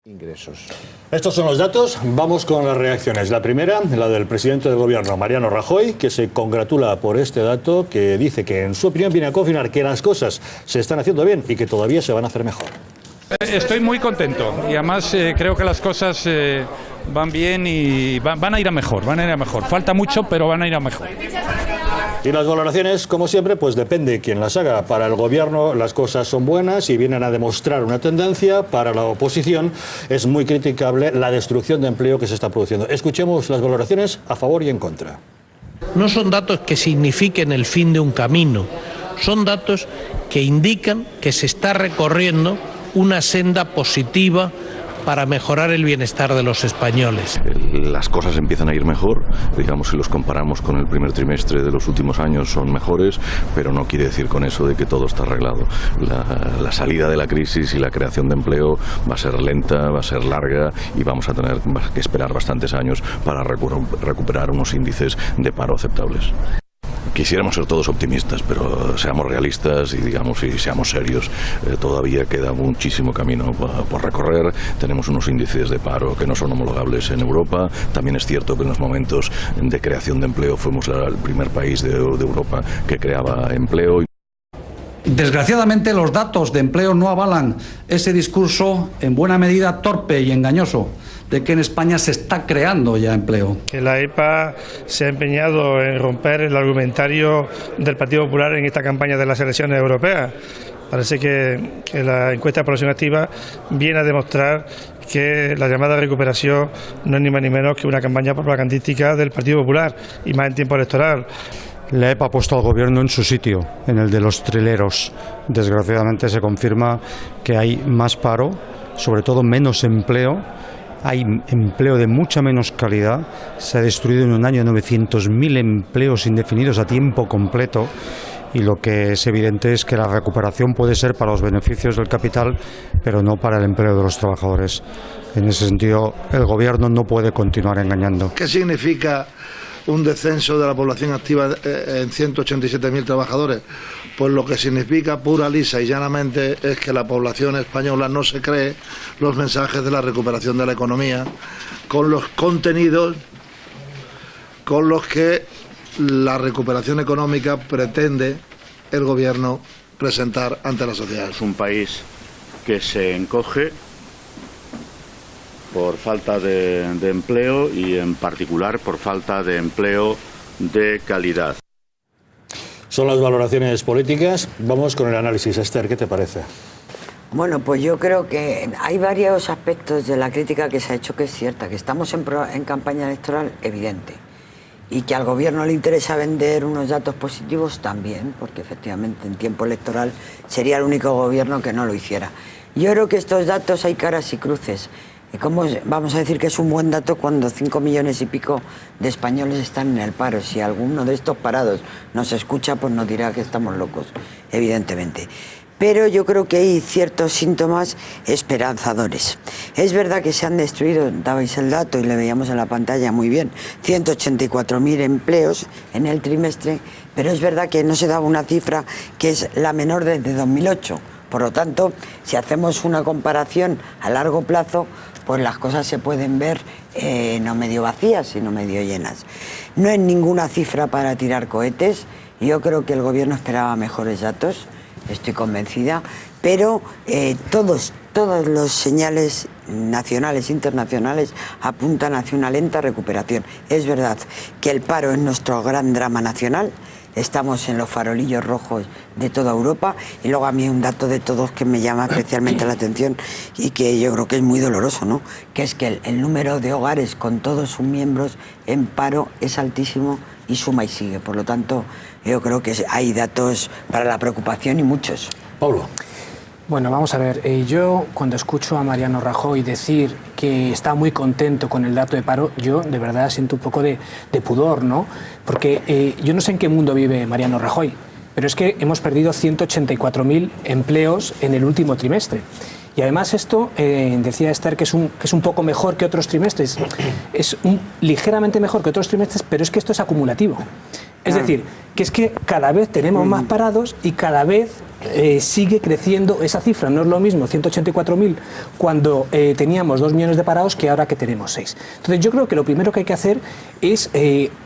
Ingresos. Estos son los datos, vamos con las reacciones. La primera, la del presidente del gobierno, Mariano Rajoy, que se congratula por este dato, que dice que en su opinión viene a confirmar que las cosas se están haciendo bien y que todavía se van a hacer mejor. Estoy muy contento y además creo que las cosas van bien y van a ir a mejor, Falta mucho, pero van a ir a mejor. Y las valoraciones, como siempre, pues depende quién las haga. Para el gobierno las cosas son buenas y vienen a demostrar una tendencia. Para la oposición es muy criticable la destrucción de empleo que se está produciendo. Escuchemos las valoraciones a favor y en contra. No son datos que signifiquen el fin de un camino, son datos que indican que se está recorriendo una senda positiva para mejorar el bienestar de los españoles. Las cosas empiezan a ir mejor, digamos, si los comparamos con el primer trimestre de los últimos años son mejores, pero no quiere decir con eso de que todo está arreglado. La salida de la crisis y la creación de empleo va a ser lenta, va a ser larga y vamos a tener que esperar bastantes años para recuperar unos índices de paro aceptables. Quisiéramos ser todos optimistas, pero seamos realistas y digamos y seamos serios. Todavía queda muchísimo camino por recorrer. Tenemos unos índices de paro que no son homologables en Europa. También es cierto que en los momentos de creación de empleo fuimos el primer país de Europa que creaba empleo. Desgraciadamente los datos de empleo no avalan ese discurso en buena medida torpe y engañoso de que en España se está creando ya empleo. Que la EPA se ha empeñado en romper el argumentario del Partido Popular en esta campaña de las elecciones europeas. Parece que la encuesta de población activa viene a demostrar que la llamada recuperación no es ni más ni menos que una campaña propagandística del Partido Popular y más en tiempo electoral. La EPA ha puesto al gobierno en su sitio, en el de los trileros. Desgraciadamente se confirma que hay más paro, sobre todo menos empleo. Hay empleo de mucha menos calidad, se ha destruido en un año 900.000 empleos indefinidos a tiempo completo y lo que es evidente es que la recuperación puede ser para los beneficios del capital, pero no para el empleo de los trabajadores. En ese sentido, el gobierno no puede continuar engañando. ¿Qué significa un descenso de la población activa en 187.000 trabajadores? Pues lo que significa pura, lisa y llanamente es que la población española no se cree los mensajes de la recuperación de la economía con los contenidos con los que la recuperación económica pretende el gobierno presentar ante la sociedad. Es un país que se encoge por falta de empleo y en particular por falta de empleo de calidad. Son las valoraciones políticas. Vamos con el análisis. Esther, ¿qué te parece? Bueno, pues yo creo que hay varios aspectos de la crítica que se ha hecho que es cierta, que estamos en campaña electoral evidente y que al gobierno le interesa vender unos datos positivos también, porque efectivamente en tiempo electoral sería el único gobierno que no lo hiciera. Yo creo que estos datos hay caras y cruces. ¿Cómo vamos a decir que es un buen dato cuando 5 millones y pico de españoles están en el paro? Si alguno de estos parados nos escucha, pues nos dirá que estamos locos, evidentemente. Pero yo creo que hay ciertos síntomas esperanzadores. Es verdad que se han destruido, dabais el dato y le veíamos en la pantalla muy bien, 184.000 empleos en el trimestre, pero es verdad que no se daba una cifra que es la menor desde 2008. Por lo tanto, si hacemos una comparación a largo plazo, pues las cosas se pueden ver no medio vacías, sino medio llenas. No es ninguna cifra para tirar cohetes. Yo creo que el gobierno esperaba mejores datos, estoy convencida, pero todos los señales nacionales e internacionales apuntan hacia una lenta recuperación. Es verdad que el paro es nuestro gran drama nacional. Estamos en los farolillos rojos de toda Europa y luego a mí un dato de todos que me llama especialmente la atención y que yo creo que es muy doloroso, ¿no? Que es que el número de hogares con todos sus miembros en paro es altísimo y suma y sigue. Por lo tanto, yo creo que hay datos para la preocupación y muchos. Pablo. Bueno, vamos a ver, yo cuando escucho a Mariano Rajoy decir que está muy contento con el dato de paro, yo de verdad siento un poco de pudor, ¿no? Porque yo no sé en qué mundo vive Mariano Rajoy, pero es que hemos perdido 184.000 empleos en el último trimestre. Y además esto, decía Esther, que es un poco mejor que otros trimestres, es ligeramente mejor que otros trimestres, pero es que esto es acumulativo. Es decir, que es que cada vez tenemos más parados y cada vez sigue creciendo esa cifra. No es lo mismo 184.000 cuando teníamos 2 millones de parados que ahora que tenemos 6. Entonces yo creo que lo primero que hay que hacer es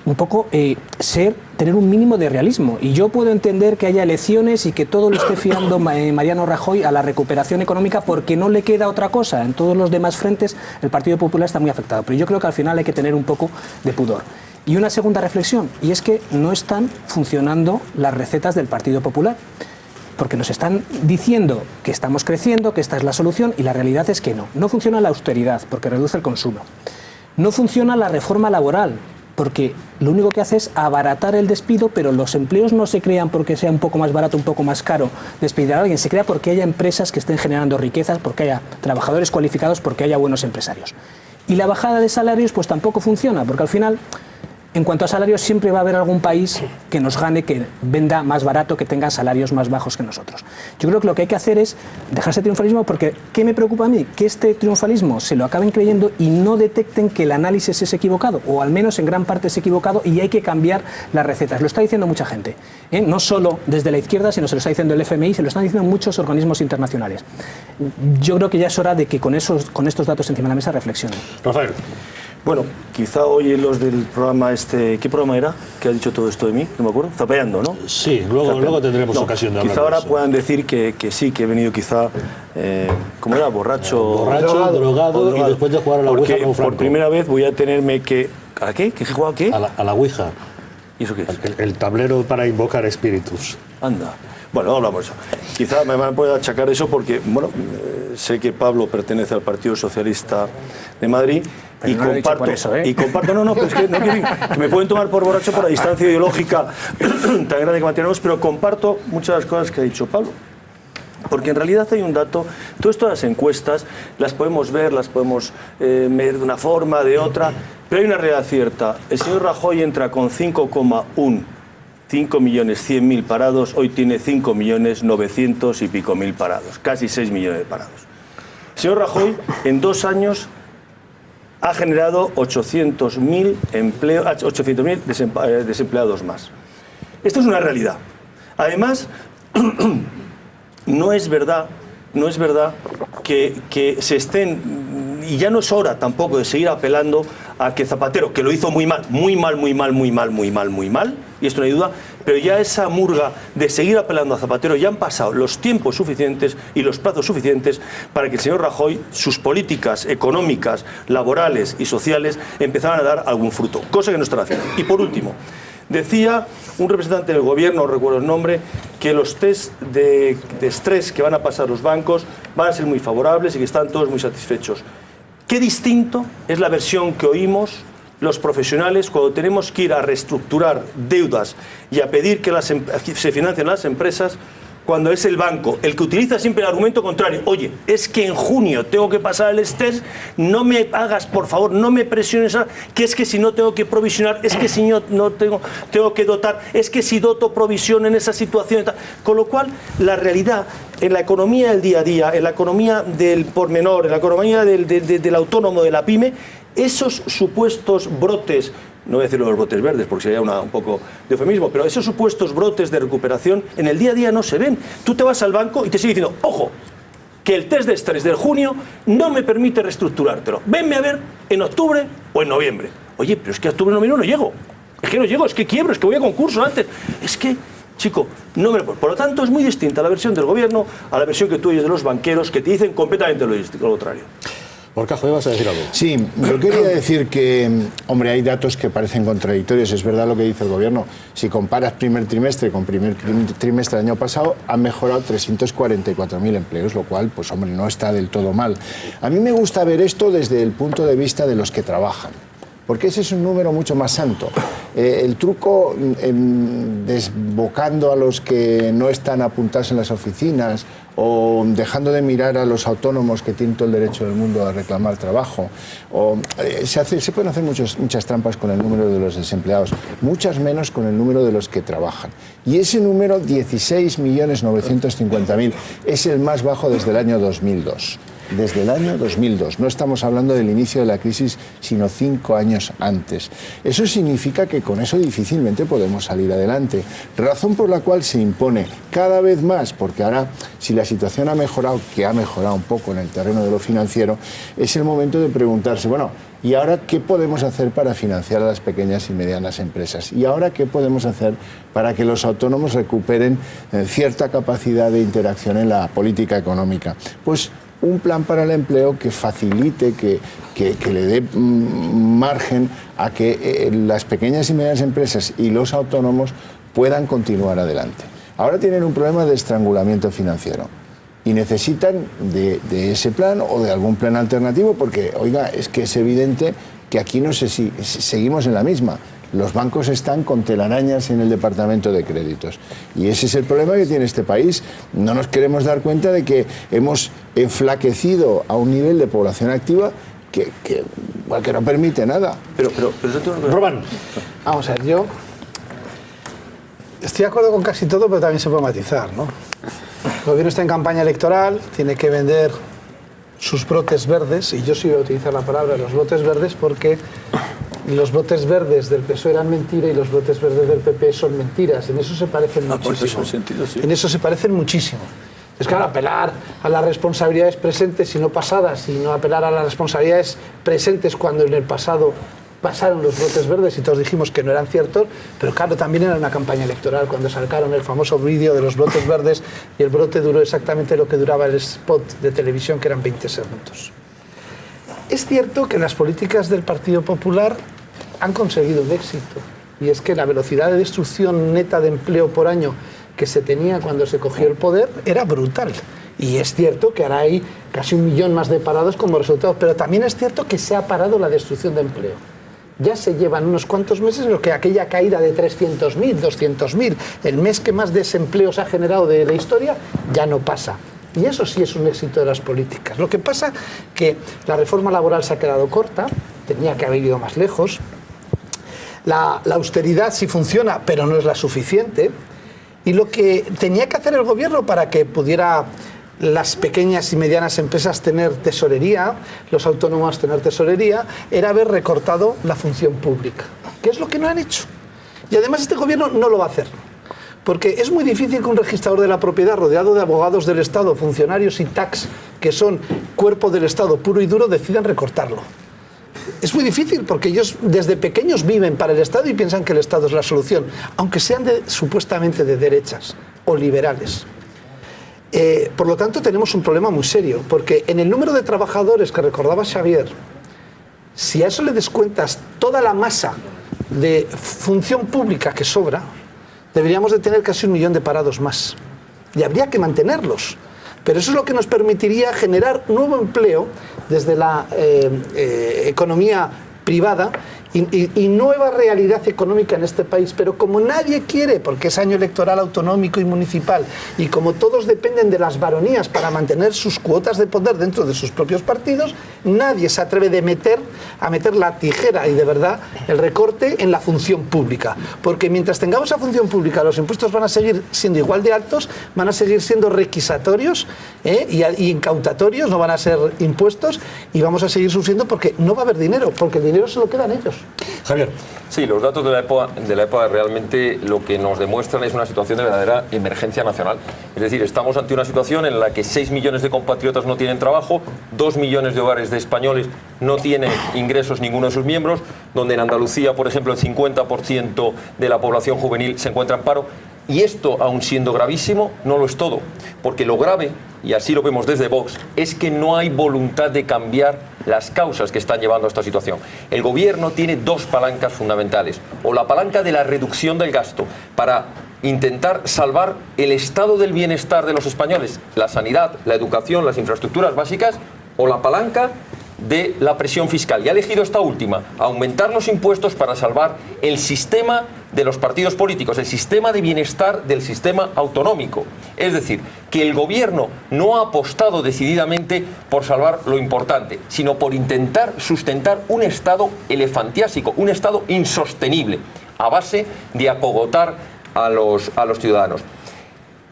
un poco tener un mínimo de realismo. Y yo puedo entender que haya elecciones y que todo lo esté fiando Mariano Rajoy a la recuperación económica porque no le queda otra cosa. En todos los demás frentes el Partido Popular está muy afectado. Pero yo creo que al final hay que tener un poco de pudor. Y una segunda reflexión, y es que no están funcionando las recetas del Partido Popular. Porque nos están diciendo que estamos creciendo, que esta es la solución, y la realidad es que no. No funciona la austeridad, porque reduce el consumo. No funciona la reforma laboral, porque lo único que hace es abaratar el despido, pero los empleos no se crean porque sea un poco más barato, un poco más caro despedir a alguien. Se crea porque haya empresas que estén generando riquezas, porque haya trabajadores cualificados, porque haya buenos empresarios. Y la bajada de salarios pues tampoco funciona, porque al final, en cuanto a salarios, siempre va a haber algún país que nos gane, que venda más barato, que tenga salarios más bajos que nosotros. Yo creo que lo que hay que hacer es dejarse triunfalismo, porque ¿qué me preocupa a mí? Que este triunfalismo se lo acaben creyendo y no detecten que el análisis es equivocado, o al menos en gran parte es equivocado, y hay que cambiar las recetas. Lo está diciendo mucha gente, no solo desde la izquierda, sino se lo está diciendo el FMI, se lo están diciendo muchos organismos internacionales. Yo creo que ya es hora de que con estos datos encima de la mesa reflexionen. Rafael. Bueno, quizá hoy los del programa ¿qué programa era? ¿Que ha dicho todo esto de mí? No me acuerdo. Zapeando, ¿no? Sí, luego tendremos ocasión de hablar. Quizá ahora puedan decir que sí, que he venido quizá, ¿cómo era? Borracho, drogado, y después de jugar a la Ouija con Franco. Por primera vez voy a tenerme que... ¿A qué? ¿Qué he jugado a qué? A la Ouija. ¿Y eso qué es? El tablero para invocar espíritus. Anda. Bueno, no hablamos de eso. Quizá me van a poder achacar eso porque, bueno, sé que Pablo pertenece al Partido Socialista de Madrid. Pero y, no comparto, por eso, y comparto, pero es que, que me pueden tomar por borracho por la distancia ideológica tan grande que mantenemos, pero comparto muchas de las cosas que ha dicho Pablo. Porque en realidad hay un dato, todas estas encuestas las podemos ver, las podemos ver de una forma, de otra, pero hay una realidad cierta. El señor Rajoy entra con 5.100.000 parados, hoy tiene 5.900.000 y pico parados, casi 6 millones de parados. El señor Rajoy en 2 años ha generado 800.000 desempleados más. Esto es una realidad. Además, no es verdad que se estén, y ya no es hora tampoco de seguir apelando a que Zapatero, que lo hizo muy mal, y esto no hay duda, pero ya esa murga de seguir apelando a Zapatero, ya han pasado los tiempos suficientes y los plazos suficientes para que el señor Rajoy, sus políticas económicas, laborales y sociales empezaran a dar algún fruto, cosa que no están haciendo. Y por último, decía un representante del gobierno, no recuerdo el nombre, que los test de estrés que van a pasar los bancos van a ser muy favorables y que están todos muy satisfechos. Qué distinto es la versión que oímos los profesionales cuando tenemos que ir a reestructurar deudas y a pedir que se financien las empresas, cuando es el banco el que utiliza siempre el argumento contrario. Oye, es que en junio tengo que pasar el estrés, no me hagas, por favor, no me presiones, que es que si no tengo que provisionar, es que si no tengo que dotar, es que si doto provisión en esa situación. Con lo cual, la realidad en la economía del día a día, en la economía del pormenor, en la economía del autónomo, de la pyme, esos supuestos brotes, no voy a decir los brotes verdes porque sería un poco de eufemismo, pero esos supuestos brotes de recuperación en el día a día no se ven. Tú te vas al banco y te sigue diciendo, ojo, que el test de estrés del junio no me permite reestructurártelo. Venme a ver en octubre o en noviembre. Oye, pero es que a octubre o noviembre no llego. Es que quiebro, es que voy a concurso antes. Es que, chico, no me lo puedo. Por lo tanto, es muy distinta la versión del gobierno a la versión que tú oyes de los banqueros, que te dicen completamente lo contrario. Borcajo, ¿vas a decir algo? Sí, yo quería decir que, hombre, hay datos que parecen contradictorios. Es verdad lo que dice el gobierno. Si comparas primer trimestre con primer trimestre del año pasado, han mejorado 344.000 empleos, lo cual, pues hombre, no está del todo mal. A mí me gusta ver esto desde el punto de vista de los que trabajan, porque ese es un número mucho más santo. El truco, desbocando a los que no están apuntados en las oficinas o dejando de mirar a los autónomos que tienen todo el derecho del mundo a reclamar trabajo, se pueden hacer muchas trampas con el número de los desempleados, muchas menos con el número de los que trabajan. Y ese número, 16.950.000, es el más bajo desde el año 2002. desde el año 2002. No estamos hablando del inicio de la crisis, sino 5 años antes. Eso significa que con eso difícilmente podemos salir adelante. Razón por la cual se impone cada vez más, porque ahora, si la situación ha mejorado, que ha mejorado un poco en el terreno de lo financiero, es el momento de preguntarse, bueno, ¿y ahora qué podemos hacer para financiar a las pequeñas y medianas empresas? ¿Y ahora qué podemos hacer para que los autónomos recuperen cierta capacidad de interacción en la política económica? Pues un plan para el empleo que facilite, que le dé margen a que las pequeñas y medianas empresas y los autónomos puedan continuar adelante. Ahora tienen un problema de estrangulamiento financiero y necesitan de ese plan o de algún plan alternativo porque, oiga, es que es evidente que aquí no sé si seguimos en la misma. Los bancos están con telarañas en el departamento de créditos. Y ese es el problema que tiene este país. No nos queremos dar cuenta de que hemos enflaquecido a un nivel de población activa que no permite nada. Pero Román. Vamos a ver, yo estoy de acuerdo con casi todo, pero también se puede matizar, ¿no? El gobierno está en campaña electoral, tiene que vender sus brotes verdes, y yo sí voy a utilizar la palabra los brotes verdes porque los brotes verdes del PSOE eran mentira y los brotes verdes del PP son mentiras. En eso se parecen muchísimo. En eso se parecen muchísimo. Es claro, apelar a las responsabilidades presentes y no pasadas, y no apelar a las responsabilidades presentes cuando en el pasado pasaron los brotes verdes y todos dijimos que no eran ciertos, pero claro, también era una campaña electoral cuando sacaron el famoso vídeo de los brotes verdes y el brote duró exactamente lo que duraba el spot de televisión, que eran 20 segundos. Es cierto que las políticas del Partido Popular han conseguido un éxito, y es que la velocidad de destrucción neta de empleo por año que se tenía cuando se cogió el poder era brutal. Y es cierto que ahora hay casi 1 millón más de parados como resultado, pero también es cierto que se ha parado la destrucción de empleo. Ya se llevan unos cuantos meses en los que aquella caída de 300.000, 200.000, el mes que más desempleo se ha generado de la historia, ya no pasa. Y eso sí es un éxito de las políticas. Lo que pasa que la reforma laboral se ha quedado corta, tenía que haber ido más lejos. La austeridad sí funciona, pero no es la suficiente. Y lo que tenía que hacer el gobierno para que pudiera las pequeñas y medianas empresas tener tesorería, los autónomos tener tesorería, era haber recortado la función pública, que es lo que no han hecho. Y además este gobierno no lo va a hacer, porque es muy difícil que un registrador de la propiedad rodeado de abogados del Estado, funcionarios y tax, que son cuerpo del Estado puro y duro, decidan recortarlo. Es muy difícil porque ellos desde pequeños viven para el Estado y piensan que el Estado es la solución, aunque sean supuestamente de derechas o liberales. Por lo tanto, tenemos un problema muy serio, porque en el número de trabajadores que recordaba Xavier, si a eso le descuentas toda la masa de función pública que sobra, deberíamos de tener casi 1 millón de parados más. Y habría que mantenerlos. Pero eso es lo que nos permitiría generar nuevo empleo desde la economía privada y nueva realidad económica en este país. Pero como nadie quiere, porque es año electoral autonómico y municipal, y como todos dependen de las baronías para mantener sus cuotas de poder dentro de sus propios partidos, nadie se atreve a meter la tijera y de verdad el recorte en la función pública. Porque mientras tengamos esa función pública, los impuestos van a seguir siendo igual de altos, van a seguir siendo requisatorios y incautatorios, no van a ser impuestos, y vamos a seguir sufriendo porque no va a haber dinero, porque el dinero se lo quedan ellos. Javier. Sí, los datos de la EPA realmente lo que nos demuestran es una situación de verdadera emergencia nacional. Es decir, estamos ante una situación en la que 6 millones de compatriotas no tienen trabajo, 2 millones de hogares de españoles no tienen ingresos ninguno de sus miembros, donde en Andalucía, por ejemplo, el 50% de la población juvenil se encuentra en paro. Y esto, aun siendo gravísimo, no lo es todo, porque lo grave, y así lo vemos desde Vox, es que no hay voluntad de cambiar las causas que están llevando a esta situación. El gobierno tiene 2 palancas fundamentales, o la palanca de la reducción del gasto para intentar salvar el estado del bienestar de los españoles, la sanidad, la educación, las infraestructuras básicas, o la palanca de la presión fiscal. Y ha elegido esta última, aumentar los impuestos para salvar el sistema de los partidos políticos, el sistema de bienestar del sistema autonómico. Es decir, que el gobierno no ha apostado decididamente por salvar lo importante, sino por intentar sustentar un estado elefantiásico, un estado insostenible, a base de acogotar a los ciudadanos.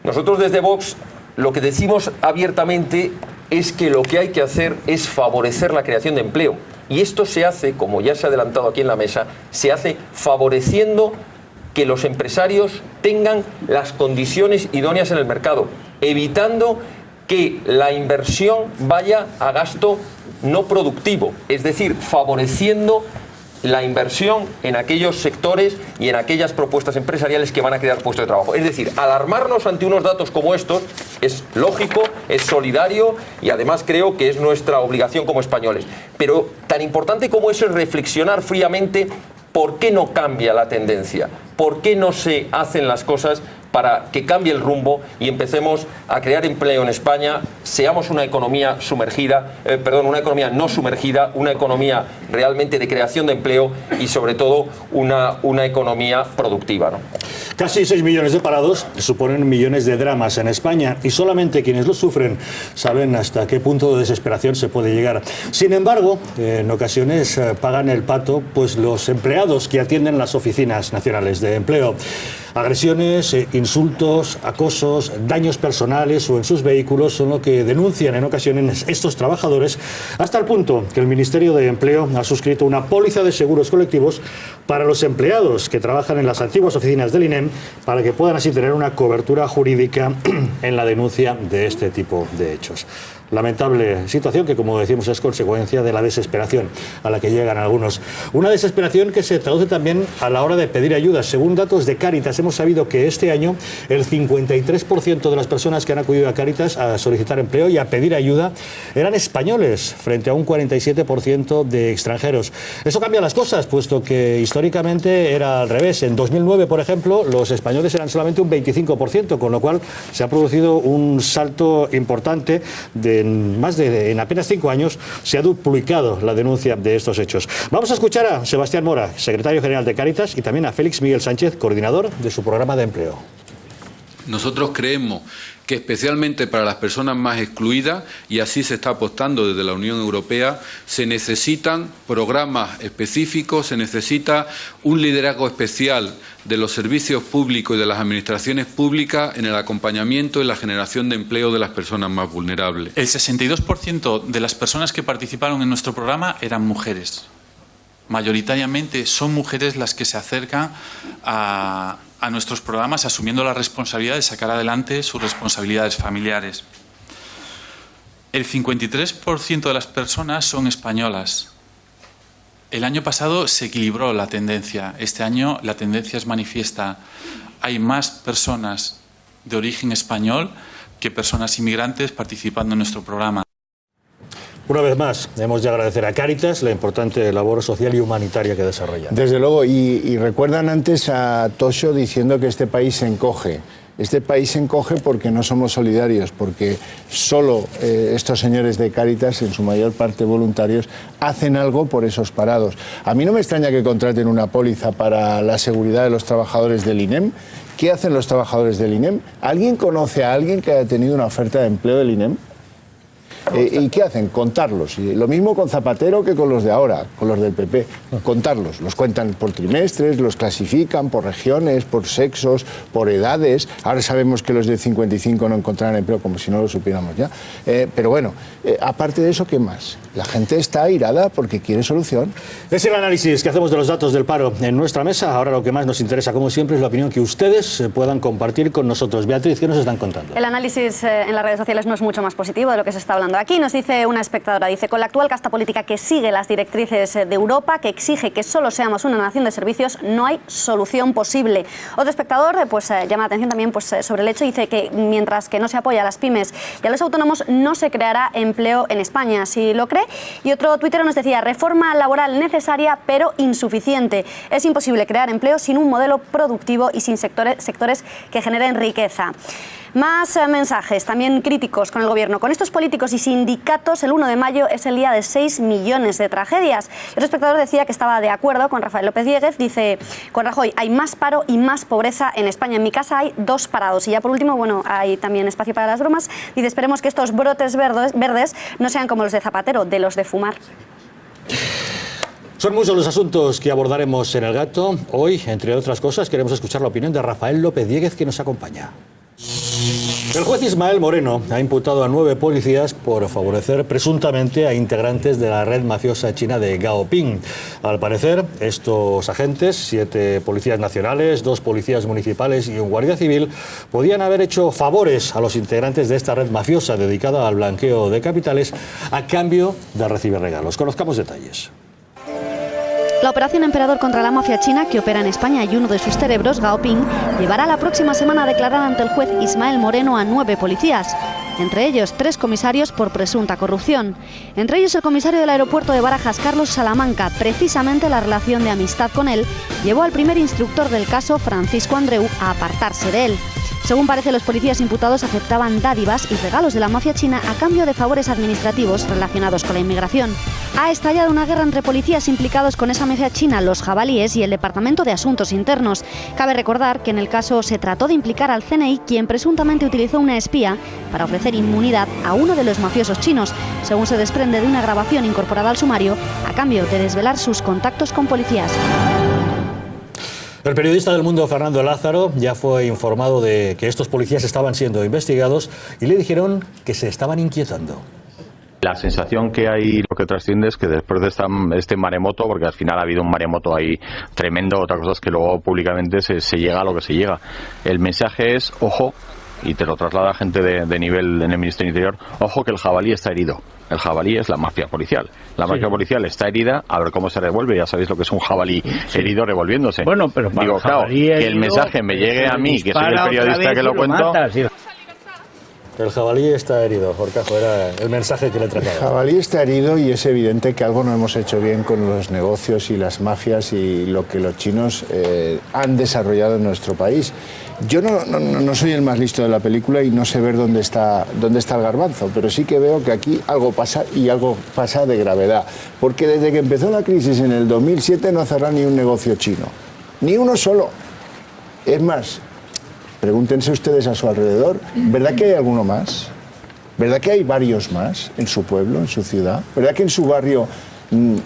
Nosotros desde Vox lo que decimos abiertamente es que lo que hay que hacer es favorecer la creación de empleo. Y esto se hace, como ya se ha adelantado aquí en la mesa, se hace favoreciendo que los empresarios tengan las condiciones idóneas en el mercado, evitando que la inversión vaya a gasto no productivo, es decir, favoreciendo la inversión en aquellos sectores y en aquellas propuestas empresariales que van a crear puestos de trabajo. Es decir, alarmarnos ante unos datos como estos es lógico, es solidario y además creo que es nuestra obligación como españoles. Pero tan importante como eso es reflexionar fríamente por qué no cambia la tendencia, por qué no se hacen las cosas para que cambie el rumbo y empecemos a crear empleo en España, seamos una economía sumergida, una economía no sumergida, una economía realmente de creación de empleo y sobre todo una economía productiva, ¿no? Casi 6 millones de parados suponen millones de dramas en España y solamente quienes los sufren saben hasta qué punto de desesperación se puede llegar. Sin embargo, en ocasiones pagan el pato pues los empleados que atienden las oficinas nacionales de empleo. Agresiones, insultos, acosos, daños personales o en sus vehículos son lo que denuncian en ocasiones estos trabajadores, hasta el punto que el Ministerio de Empleo ha suscrito una póliza de seguros colectivos para los empleados que trabajan en las antiguas oficinas del INEM para que puedan así tener una cobertura jurídica en la denuncia de este tipo de hechos. Lamentable situación que, como decimos, es consecuencia de la desesperación a la que llegan algunos. Una desesperación que se traduce también a la hora de pedir ayuda. Según datos de Cáritas, hemos sabido que este año el 53% de las personas que han acudido a Cáritas a solicitar empleo y a pedir ayuda eran españoles, frente a un 47% de extranjeros. Eso cambia las cosas, puesto que históricamente era al revés. En 2009, por ejemplo, los españoles eran solamente un 25%, con lo cual se ha producido un salto importante en apenas 5 años se ha duplicado la denuncia de estos hechos. Vamos a escuchar a Sebastián Mora, secretario general de Cáritas, y también a Félix Miguel Sánchez, coordinador de su programa de empleo. Nosotros creemos que especialmente para las personas más excluidas, y así se está apostando desde la Unión Europea, se necesitan programas específicos, se necesita un liderazgo especial de los servicios públicos y de las administraciones públicas en el acompañamiento y la generación de empleo de las personas más vulnerables. El 62% de las personas que participaron en nuestro programa eran mujeres. Mayoritariamente son mujeres las que se acercan a nuestros programas asumiendo la responsabilidad de sacar adelante sus responsabilidades familiares. El 53% de las personas son españolas. El año pasado se equilibró la tendencia. Este año la tendencia es manifiesta. Hay más personas de origen español que personas inmigrantes participando en nuestro programa. Una vez más, hemos de agradecer a Cáritas la importante labor social y humanitaria que desarrolla. Desde luego, y recuerdan antes a Tosho diciendo que este país se encoge. Este país se encoge porque no somos solidarios, porque solo estos señores de Cáritas, en su mayor parte voluntarios, hacen algo por esos parados. A mí no me extraña que contraten una póliza para la seguridad de los trabajadores del INEM. ¿Qué hacen los trabajadores del INEM? ¿Alguien conoce a alguien que haya tenido una oferta de empleo del INEM? ¿Y qué hacen? Contarlos. Y lo mismo con Zapatero que con los de ahora, con los del PP. Contarlos. Los cuentan por trimestres, los clasifican por regiones, por sexos, por edades. Ahora sabemos que los de 55 no encontrarán empleo, como si no lo supiéramos ya. Pero bueno, aparte de eso, ¿qué más? La gente está airada porque quiere solución. Es el análisis que hacemos de los datos del paro en nuestra mesa. Ahora lo que más nos interesa, como siempre, es la opinión que ustedes puedan compartir con nosotros. Beatriz, ¿qué nos están contando? El análisis en las redes sociales no es mucho más positivo de lo que se está hablando aquí. Nos dice una espectadora, dice, con la actual casta política que sigue las directrices de Europa, que exige que solo seamos una nación de servicios, no hay solución posible. Otro espectador llama la atención también sobre el hecho, dice que mientras que no se apoya a las pymes y a los autónomos, no se creará empleo en España, si lo cree. Y otro tuitero nos decía, reforma laboral necesaria pero insuficiente. Es imposible crear empleo sin un modelo productivo y sin sectores que generen riqueza. Más mensajes, también críticos con el gobierno. Con estos políticos y sindicatos, el 1 de mayo es el día de 6 millones de tragedias. El espectador decía que estaba de acuerdo con Rafael López Dieguez. Dice, con Rajoy hay más paro y más pobreza en España. En mi casa hay 2 parados. Y ya por último, bueno, hay también espacio para las bromas. Dice, esperemos que estos brotes verdes no sean como los de Zapatero, de los de fumar. Son muchos los asuntos que abordaremos en El Gato. Hoy, entre otras cosas, queremos escuchar la opinión de Rafael López Dieguez, que nos acompaña. El juez Ismael Moreno ha imputado a 9 policías por favorecer presuntamente a integrantes de la red mafiosa china de Gaoping. Al parecer, estos agentes, 7 policías nacionales, 2 policías municipales y un guardia civil, podían haber hecho favores a los integrantes de esta red mafiosa dedicada al blanqueo de capitales a cambio de recibir regalos. Conozcamos detalles. La operación Emperador contra la mafia china, que opera en España y uno de sus cerebros, Gaoping, llevará la próxima semana a declarar ante el juez Ismael Moreno a 9 policías, entre ellos 3 comisarios por presunta corrupción. Entre ellos el comisario del aeropuerto de Barajas, Carlos Salamanca. Precisamente la relación de amistad con él llevó al primer instructor del caso, Francisco Andreu, a apartarse de él. Según parece, los policías imputados aceptaban dádivas y regalos de la mafia china a cambio de favores administrativos relacionados con la inmigración. Ha estallado una guerra entre policías implicados con esa mafia china, los jabalíes y el Departamento de Asuntos Internos. Cabe recordar que en el caso se trató de implicar al CNI, quien presuntamente utilizó una espía para ofrecer inmunidad a uno de los mafiosos chinos, según se desprende de una grabación incorporada al sumario, a cambio de desvelar sus contactos con policías. El periodista del Mundo, Fernando Lázaro, ya fue informado de que estos policías estaban siendo investigados y le dijeron que se estaban inquietando. La sensación que hay, lo que trasciende es que después de este maremoto, porque al final ha habido un maremoto ahí tremendo, otra cosa es que luego públicamente se llega a lo que se llega. El mensaje es, ojo, y te lo traslada gente de nivel en el Ministerio del Interior, ojo que el jabalí está herido. El jabalí es la mafia policial. La mafia policial está herida, a ver cómo se revuelve. Ya sabéis lo que es un jabalí herido revolviéndose. Bueno, pero para digo, claro, que el mensaje me llegue a mí, que soy el periodista que lo cuento. El jabalí está herido, Horcajo, era el mensaje que le trataba. El jabalí está herido y es evidente que algo no hemos hecho bien con los negocios y las mafias y lo que los chinos han desarrollado en nuestro país. Yo no soy el más listo de la película y no sé ver dónde está el garbanzo, pero sí que veo que aquí algo pasa y algo pasa de gravedad. Porque desde que empezó la crisis en el 2007 no ha cerrado ni un negocio chino, ni uno solo. Es más, pregúntense ustedes a su alrededor, ¿verdad que hay alguno más? ¿Verdad que hay varios más en su pueblo, en su ciudad? ¿Verdad que en su barrio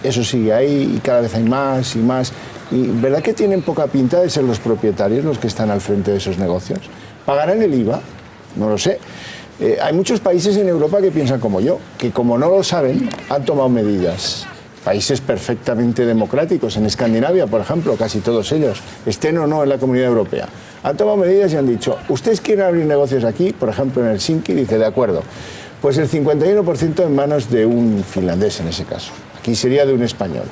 eso sigue ahí y cada vez hay más y más? ¿Y verdad que tienen poca pinta de ser los propietarios los que están al frente de esos negocios? ¿Pagarán el IVA? No lo sé. Hay muchos países en Europa que piensan como yo, que como no lo saben, han tomado medidas. Países perfectamente democráticos, en Escandinavia, por ejemplo, casi todos ellos, estén o no en la Comunidad Europea, han tomado medidas y han dicho, ¿ustedes quieren abrir negocios aquí? Por ejemplo, en Helsinki, dice, de acuerdo, pues el 51% en manos de un finlandés en ese caso. Aquí sería de un español.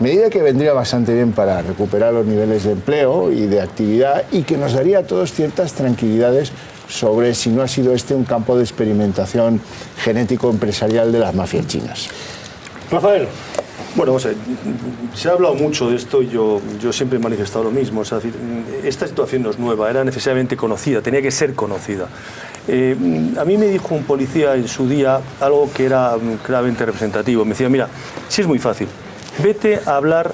Medida que vendría bastante bien para recuperar los niveles de empleo y de actividad y que nos daría a todos ciertas tranquilidades sobre si no ha sido este un campo de experimentación genético-empresarial de las mafias chinas. Rafael. Bueno, o sea, se ha hablado mucho de esto y yo siempre he manifestado lo mismo. O sea, esta situación no es nueva, era necesariamente conocida, tenía que ser conocida. A mí me dijo un policía en su día algo que era claramente representativo. Me decía, mira, sí es muy fácil, vete a hablar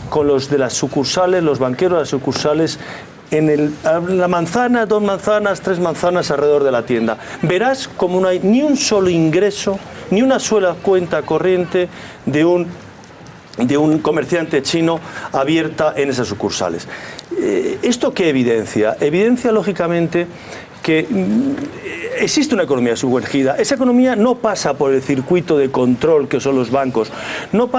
con los de las sucursales, los banqueros de las sucursales, en la manzana, 2 manzanas, 3 manzanas alrededor de la tienda. Verás como no hay ni un solo ingreso, ni una sola cuenta corriente de un comerciante chino abierta en esas sucursales. ¿Esto qué evidencia? Evidencia, lógicamente, que existe una economía sumergida. Esa economía no pasa por el circuito de control que son los bancos, no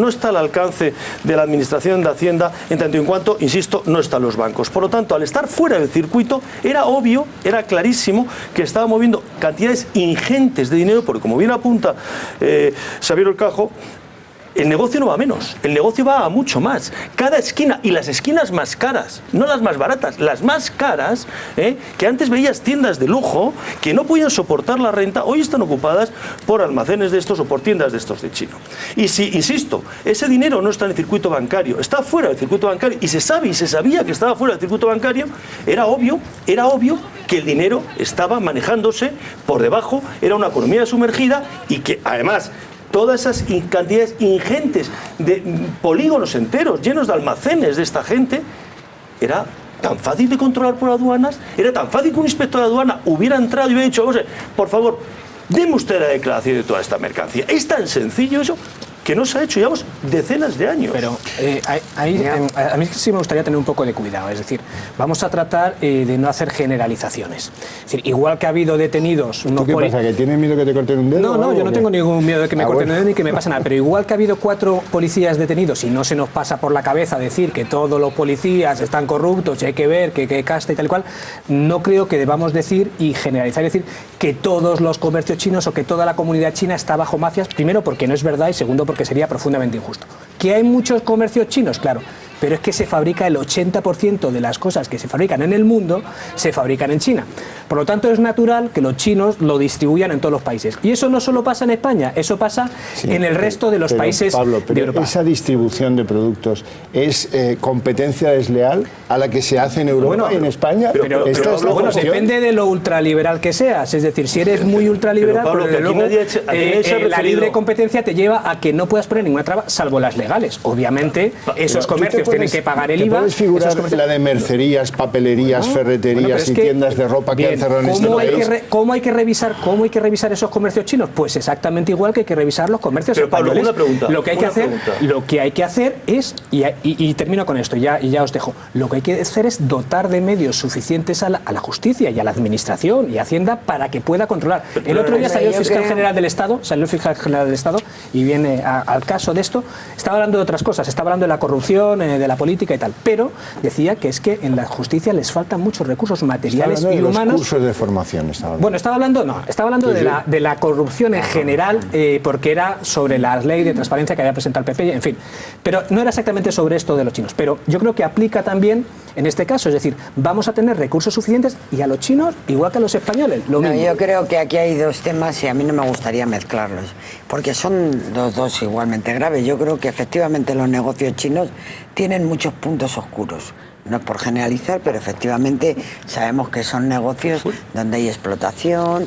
está al alcance de la Administración de Hacienda, en tanto y en cuanto, insisto, no están los bancos. Por lo tanto, al estar fuera del circuito, era obvio, era clarísimo que estaba moviendo cantidades ingentes de dinero, porque como bien apunta Xavier Horcajo, el negocio no va a menos, el negocio va a mucho más. Cada esquina, y las esquinas más caras, no las más baratas, las más caras, que antes veías tiendas de lujo que no podían soportar la renta, hoy están ocupadas por almacenes de estos o por tiendas de estos de chino. Y si, insisto, ese dinero no está en el circuito bancario, está fuera del circuito bancario, y se sabe y se sabía que estaba fuera del circuito bancario, era obvio que el dinero estaba manejándose por debajo, era una economía sumergida y que además todas esas cantidades ingentes de polígonos enteros llenos de almacenes de esta gente, era tan fácil de controlar por aduanas, era tan fácil que un inspector de aduana hubiera entrado y hubiera dicho, por favor, deme usted la declaración de toda esta mercancía. Es tan sencillo eso. que no se ha hecho, llevamos decenas de años. Pero a mí sí me gustaría tener un poco de cuidado, es decir, vamos a tratar de no hacer generalizaciones. Es decir, igual que ha habido detenidos... ¿Tú qué pasa, que tienes miedo que te corten un dedo? No, yo no tengo ningún miedo de que me corten un dedo ni que me pase nada, pero igual que ha habido 4 policías detenidos y no se nos pasa por la cabeza decir que todos los policías están corruptos y hay que ver que casta y tal y cual, no creo que debamos decir y generalizar y decir que todos los comercios chinos o que toda la comunidad china está bajo mafias, primero porque no es verdad y segundo porque sería profundamente injusto. ¿Que hay muchos comercios chinos? Claro, pero es que se fabrica el 80% de las cosas que se fabrican en el mundo se fabrican en China. Por lo tanto, es natural que los chinos lo distribuyan en todos los países. Y eso no solo pasa en España, eso pasa en el resto de los países de Europa. Esa distribución de productos es competencia desleal a la que se hace en Europa y en España. Pero depende de lo ultraliberal que seas. Es decir, si eres muy ultraliberal, la libre competencia te lleva a que no puedas poner ninguna traba, salvo las legales. Obviamente, esos comercios tienen que pagar el IVA. ¿Puedes figurar la de mercerías, papelerías, ferreterías y tiendas de ropa que han cerrado en este país? ¿Cómo hay que revisar esos comercios chinos? Pues exactamente igual que hay que revisar los comercios españoles. Pablo, una pregunta. Lo que hay que hacer es, y termino con esto, y ya os dejo, lo que hay que hacer es dotar de medios suficientes a la justicia y a la administración y a Hacienda para que pueda controlar. El otro día salió el fiscal general del Estado, y viene al caso de esto, estaba hablando de otras cosas, estaba hablando de la corrupción, de la política y tal, pero decía que es que en la justicia les faltan muchos recursos materiales y humanos. Los cursos de formación Bueno, estaba hablando de la corrupción en general, porque era sobre la ley de transparencia que había presentado el PP, en fin, pero no era exactamente sobre esto de los chinos, pero yo creo que aplica también en este caso, es decir, vamos a tener recursos suficientes y a los chinos igual que a los españoles, lo mismo. Yo creo que aquí hay 2 temas y a mí no me gustaría mezclarlos, porque son los 2 igualmente graves. Yo creo que efectivamente los negocios chinos tienen muchos puntos oscuros. No es por generalizar, pero efectivamente sabemos que son negocios donde hay explotación,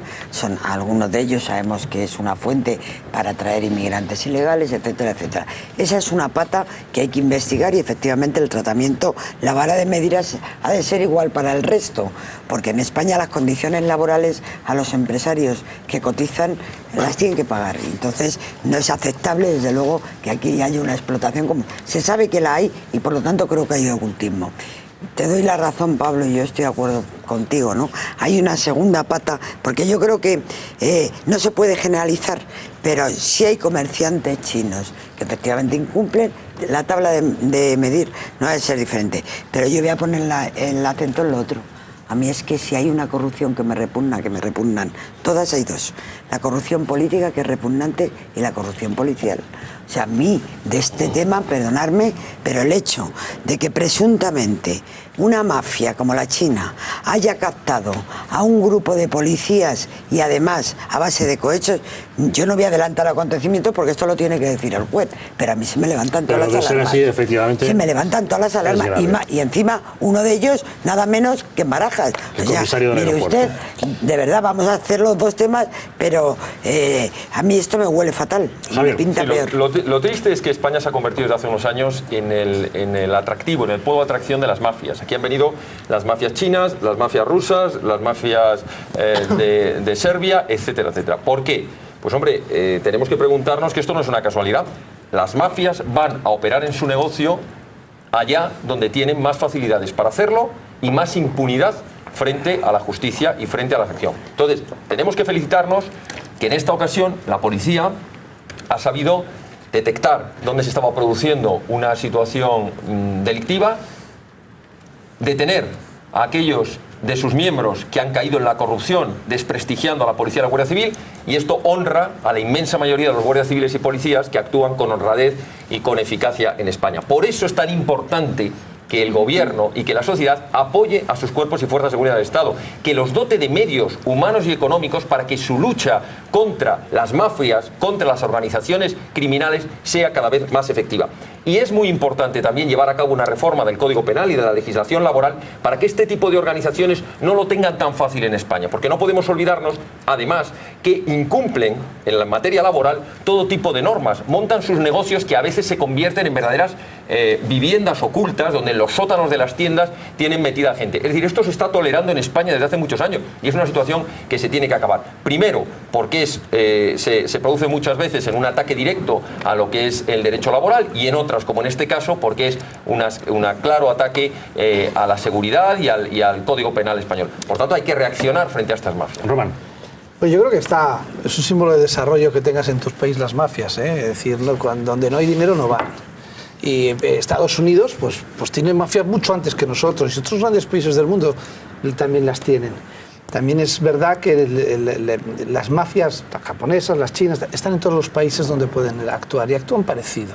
algunos de ellos sabemos que es una fuente para atraer inmigrantes ilegales, etcétera, etcétera. Esa es una pata que hay que investigar y efectivamente el tratamiento, la vara de medir ha de ser igual para el resto, porque en España las condiciones laborales a los empresarios que cotizan las tienen que pagar. Entonces no es aceptable, desde luego, que aquí haya una explotación como se sabe que la hay y por lo tanto creo que hay ocultismo. Te doy la razón, Pablo, y yo estoy de acuerdo contigo, ¿no? Hay una segunda pata, porque yo creo que no se puede generalizar, pero sí hay comerciantes chinos que efectivamente incumplen. La tabla de medir no debe ser diferente, pero yo voy a poner el acento en lo otro. A mí es que si hay una corrupción que me repugnan, todas hay 2. La corrupción política, que es repugnante, y la corrupción policial. O sea, a mí, de este tema, perdonadme, pero el hecho de que presuntamente una mafia como la China haya captado a un grupo de policías y además a base de cohechos, yo no voy a adelantar acontecimientos porque esto lo tiene que decir el juez, pero a mí se me levantan todas las alarmas. Así, efectivamente, se me levantan todas las alarmas y encima uno de ellos nada menos que en Barajas. Mire usted, de verdad vamos a hacer los 2 temas, pero a mí esto me huele fatal y me pinta peor. Lo triste es que España se ha convertido desde hace unos años en el atractivo, en el polo de atracción de las mafias. Aquí han venido las mafias chinas, las mafias rusas, las mafias de Serbia, etcétera, etcétera. ¿Por qué? Pues hombre, tenemos que preguntarnos que esto no es una casualidad. Las mafias van a operar en su negocio allá donde tienen más facilidades para hacerlo y más impunidad frente a la justicia y frente a la acción. Entonces, tenemos que felicitarnos que en esta ocasión la policía ha sabido detectar dónde se estaba produciendo una situación delictiva, detener a aquellos de sus miembros que han caído en la corrupción, desprestigiando a la policía y a la Guardia Civil, y esto honra a la inmensa mayoría de los guardias civiles y policías que actúan con honradez y con eficacia en España. Por eso es tan importante que el gobierno y que la sociedad apoye a sus cuerpos y fuerzas de seguridad del Estado, que los dote de medios humanos y económicos para que su lucha contra las mafias, contra las organizaciones criminales, sea cada vez más efectiva. Y es muy importante también llevar a cabo una reforma del Código Penal y de la legislación laboral para que este tipo de organizaciones no lo tengan tan fácil en España, porque no podemos olvidarnos, además, que incumplen en la materia laboral todo tipo de normas, montan sus negocios que a veces se convierten en verdaderas viviendas ocultas, donde en los sótanos de las tiendas tienen metida gente. Es decir, esto se está tolerando en España desde hace muchos años y es una situación que se tiene que acabar. Primero, porque se produce muchas veces en un ataque directo a lo que es el derecho laboral y en otras, como en este caso, porque es un claro ataque a la seguridad y al Código Penal español. Por tanto, hay que reaccionar frente a estas mafias. Román. Pues yo creo que es un símbolo de desarrollo que tengas en tus países las mafias, ¿eh? Es decir, donde no hay dinero no van. Y Estados Unidos pues tiene mafias mucho antes que nosotros, y otros grandes países del mundo también las tienen. También es verdad que las mafias, las japonesas, las chinas, están en todos los países donde pueden actuar y actúan parecido.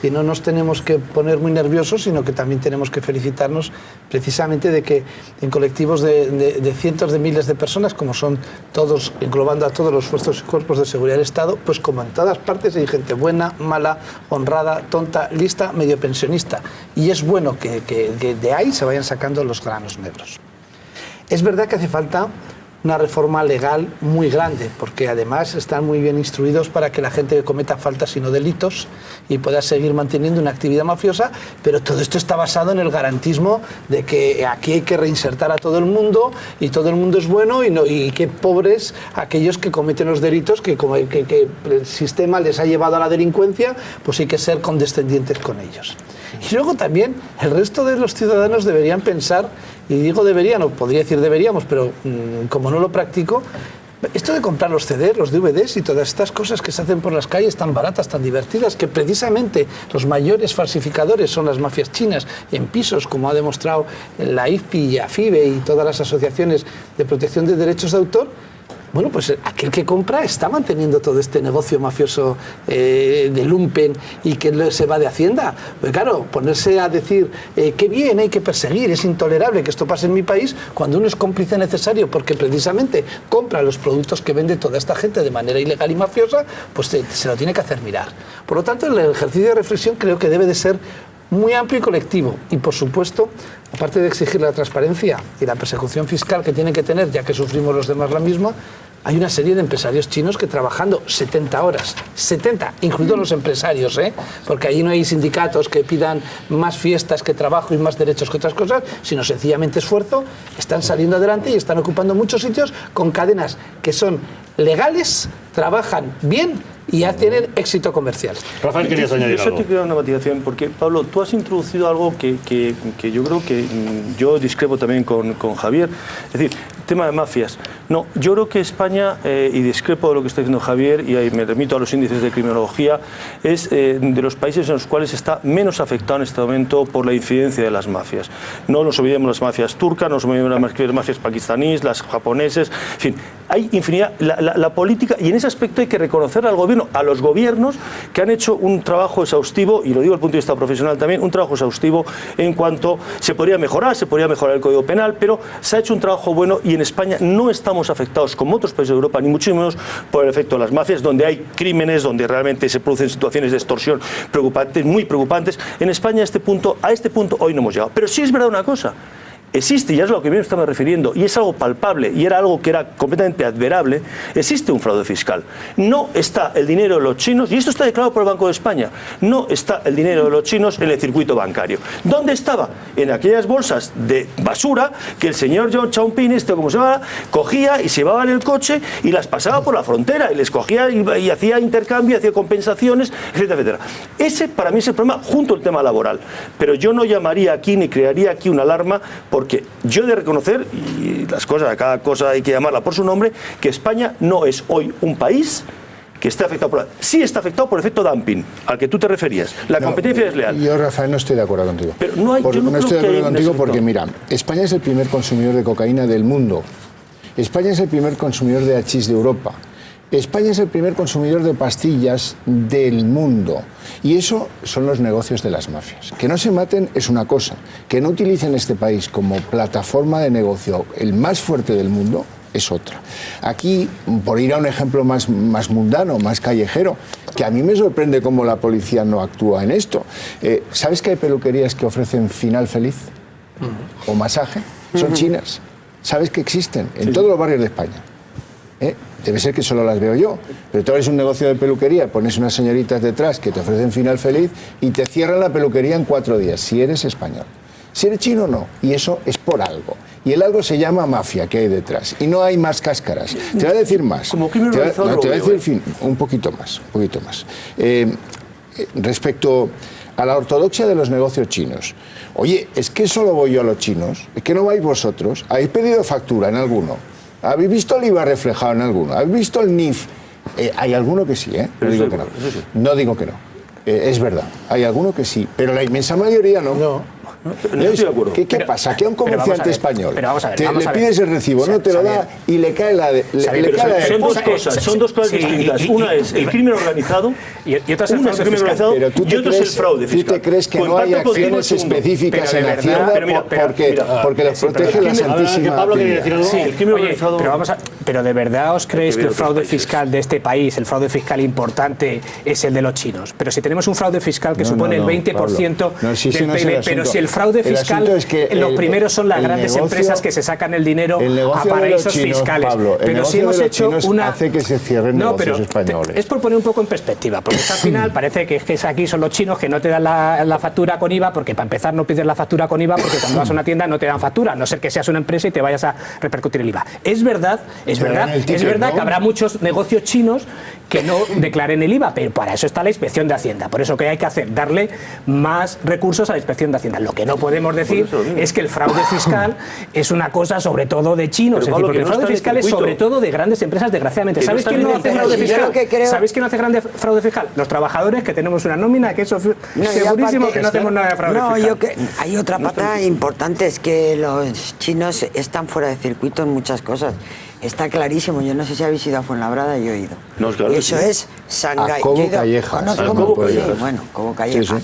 Y no nos tenemos que poner muy nerviosos, sino que también tenemos que felicitarnos precisamente de que en colectivos de cientos de miles de personas, como son todos, englobando a todos los fuerzas y cuerpos de seguridad del Estado, pues como en todas partes hay gente buena, mala, honrada, tonta, lista, medio pensionista. Y es bueno que de ahí se vayan sacando los granos negros. Es verdad que hace falta una reforma legal muy grande, porque además están muy bien instruidos para que la gente cometa faltas y no delitos y pueda seguir manteniendo una actividad mafiosa, pero todo esto está basado en el garantismo de que aquí hay que reinsertar a todo el mundo y todo el mundo es bueno y que pobres aquellos que cometen los delitos que el sistema les ha llevado a la delincuencia, pues hay que ser condescendientes con ellos. Y luego también el resto de los ciudadanos deberían pensar, y digo deberían, o podría decir deberíamos, pero como no lo practico, esto de comprar los CDs, los DVDs y todas estas cosas que se hacen por las calles tan baratas, tan divertidas, que precisamente los mayores falsificadores son las mafias chinas en pisos, como ha demostrado la IFPI y AFIBE y todas las asociaciones de protección de derechos de autor. Bueno, pues aquel que compra está manteniendo todo este negocio mafioso de lumpen y que se va de Hacienda. Pues claro, ponerse a decir qué bien, hay que perseguir, es intolerable que esto pase en mi país, cuando uno es cómplice necesario porque precisamente compra los productos que vende toda esta gente de manera ilegal y mafiosa, pues se lo tiene que hacer mirar. Por lo tanto, el ejercicio de reflexión creo que debe de ser muy amplio y colectivo. Y por supuesto, aparte de exigir la transparencia y la persecución fiscal que tienen que tener, ya que sufrimos los demás la misma, hay una serie de empresarios chinos que trabajando 70 horas, 70, incluidos los empresarios, porque allí no hay sindicatos que pidan más fiestas que trabajo y más derechos que otras cosas, sino sencillamente esfuerzo, están saliendo adelante y están ocupando muchos sitios con cadenas que son legales, trabajan bien y ya tienen éxito comercial. Rafael, querías añadir algo. Yo te quiero una matización, porque Pablo, tú has introducido algo que yo creo que yo discrepo también con Javier, es decir, el tema de mafias. No, yo creo que España, y discrepo de lo que está diciendo Javier, y ahí me remito a los índices de criminología, es de los países en los cuales está menos afectado en este momento por la incidencia de las mafias. No nos olvidemos las mafias turcas, no nos olvidemos las mafias pakistaníes, las japoneses, en fin, hay infinidad. La política, y en ese aspecto hay que reconocer al gobierno, a los gobiernos que han hecho un trabajo exhaustivo, y lo digo desde el punto de vista profesional también, un trabajo exhaustivo en cuanto se podría mejorar el Código Penal, pero se ha hecho un trabajo bueno y en España no estamos afectados como otros países de Europa, ni mucho menos por el efecto de las mafias, donde hay crímenes, donde realmente se producen situaciones de extorsión preocupantes, muy preocupantes. En España a este punto hoy no hemos llegado. Pero sí es verdad una cosa. Existe, y es a lo que me estaba refiriendo, y es algo palpable, y era algo que era completamente admirable, existe un fraude fiscal. No está el dinero de los chinos, y esto está declarado por el Banco de España, no está el dinero de los chinos en el circuito bancario. ¿Dónde estaba? En aquellas bolsas de basura que el señor John Chaupin, como se llama, cogía y se llevaba en el coche y las pasaba por la frontera, y les cogía y hacía intercambio, hacía compensaciones, etcétera, etcétera. Ese para mí es el problema, junto al tema laboral. Pero yo no llamaría aquí, ni crearía aquí una alarma, porque yo he de reconocer, y las cosas, cada cosa hay que llamarla por su nombre, que España no es hoy un país que esté afectado por... Sí está afectado por el efecto dumping, al que tú te referías. La competencia desleal. Yo, Rafael, no estoy de acuerdo contigo. Pero no estoy de acuerdo contigo porque, mira, España es el primer consumidor de cocaína del mundo. España es el primer consumidor de hachís de Europa. España es el primer consumidor de pastillas del mundo. Y eso son los negocios de las mafias. Que no se maten es una cosa. Que no utilicen este país como plataforma de negocio el más fuerte del mundo es otra. Aquí, por ir a un ejemplo más mundano, más callejero, que a mí me sorprende cómo la policía no actúa en esto. ¿Sabes que hay peluquerías que ofrecen final feliz? O masaje. Son chinas. ¿Sabes que existen? En todos los barrios de España. Debe ser que solo las veo yo, pero tú eres un negocio de peluquería, pones unas señoritas detrás que te ofrecen final feliz y te cierran la peluquería en 4 días, si eres español. Si eres chino, no. Y eso es por algo. Y el algo se llama mafia que hay detrás. Y no hay más cáscaras. Te voy a decir más. Como crimen organizado. Te voy a decir un poquito más. Respecto a la ortodoxia de los negocios chinos. Oye, es que solo voy yo a los chinos. Es que no vais vosotros. ¿Habéis pedido factura en alguno? ¿Habéis visto el IVA reflejado en alguno? ¿Habéis visto el NIF? Hay alguno que sí, ¿eh? No digo que no. No digo que no. Es verdad. Hay alguno que sí. Pero la inmensa mayoría no. No estoy de acuerdo. ¿Qué pasa? Que a un comerciante español le pides el recibo, no te lo da y le cae la de... Son dos cosas distintas. Una es el crimen organizado y otra es el fraude fiscal. Y otro es el fraude fiscal. ¿Tú te crees que no hay acciones específicas en Hacienda porque les protege la Santísima Trinidad? Sí, el crimen organizado... Pero ¿de verdad os creéis que el fraude fiscal de este país, el fraude fiscal importante, es el de los chinos? Pero si tenemos un fraude fiscal que supone el 20% del PIB, pero si el fraude fiscal, los primeros son las grandes empresas que se sacan el dinero a paraísos fiscales. Pero si hemos hecho una... hace que se cierren negocios españoles. Es por poner un poco en perspectiva, porque al final parece que aquí son los chinos que no te dan la factura con IVA, porque para empezar no pides la factura con IVA, porque cuando vas a una tienda no te dan factura, a no ser que seas una empresa y te vayas a repercutir el IVA. Es verdad que habrá muchos negocios chinos que no declaren el IVA, pero para eso está la Inspección de Hacienda. Por eso que hay que hacer, darle más recursos a la Inspección de Hacienda. Lo que no podemos decir es que el fraude fiscal es una cosa sobre todo de chinos, porque el fraude fiscal es sobre todo de grandes empresas, desgraciadamente. ¿Sabéis quién no hace fraude fiscal? ¿Sabéis quién no hace fraude fiscal? Los trabajadores, que tenemos una nómina, que eso segurísimo que no hacemos nada de fraude fiscal. Hay otra pata importante, es que los chinos están fuera de circuito en muchas cosas. Está clarísimo, yo no sé si habéis ido a Fuenlabrada, yo he ido. No, claro, eso es Shanghái. Cobo Calleja. Cobo Calleja.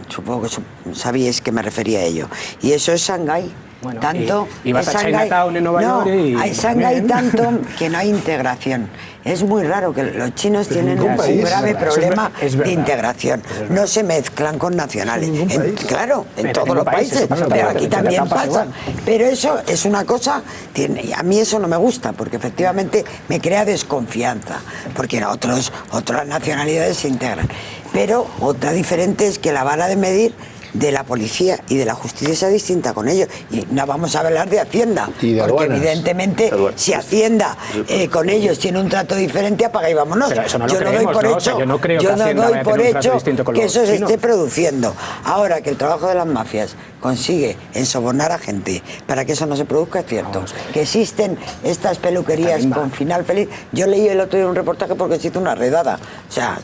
Supongo que sabíais que me refería a ello. Y eso es Shanghái. Bueno, tanto y vas a Chinatown en Nueva York y... hay Shanghái tanto que no hay integración. Es muy raro que los chinos tienen un grave problema de integración. No se mezclan con nacionales. Claro, en todos los países, pero aquí también pasa. Pero eso es una cosa, a mí eso no me gusta, porque efectivamente me crea desconfianza, porque otras nacionalidades se integran. Pero otra diferente es que la vara de medir de la policía y de la justicia sea distinta con ellos. Y no vamos a hablar de Hacienda, porque evidentemente si Hacienda con ellos tiene un trato diferente, apaga y vámonos. Yo no doy por hecho, yo no doy por hecho que eso se esté produciendo. Ahora que el trabajo de las mafias consigue ensobornar a gente para que eso no se produzca, es cierto. Que existen estas peluquerías con final feliz. Yo leí el otro día un reportaje porque existe una redada. O sea,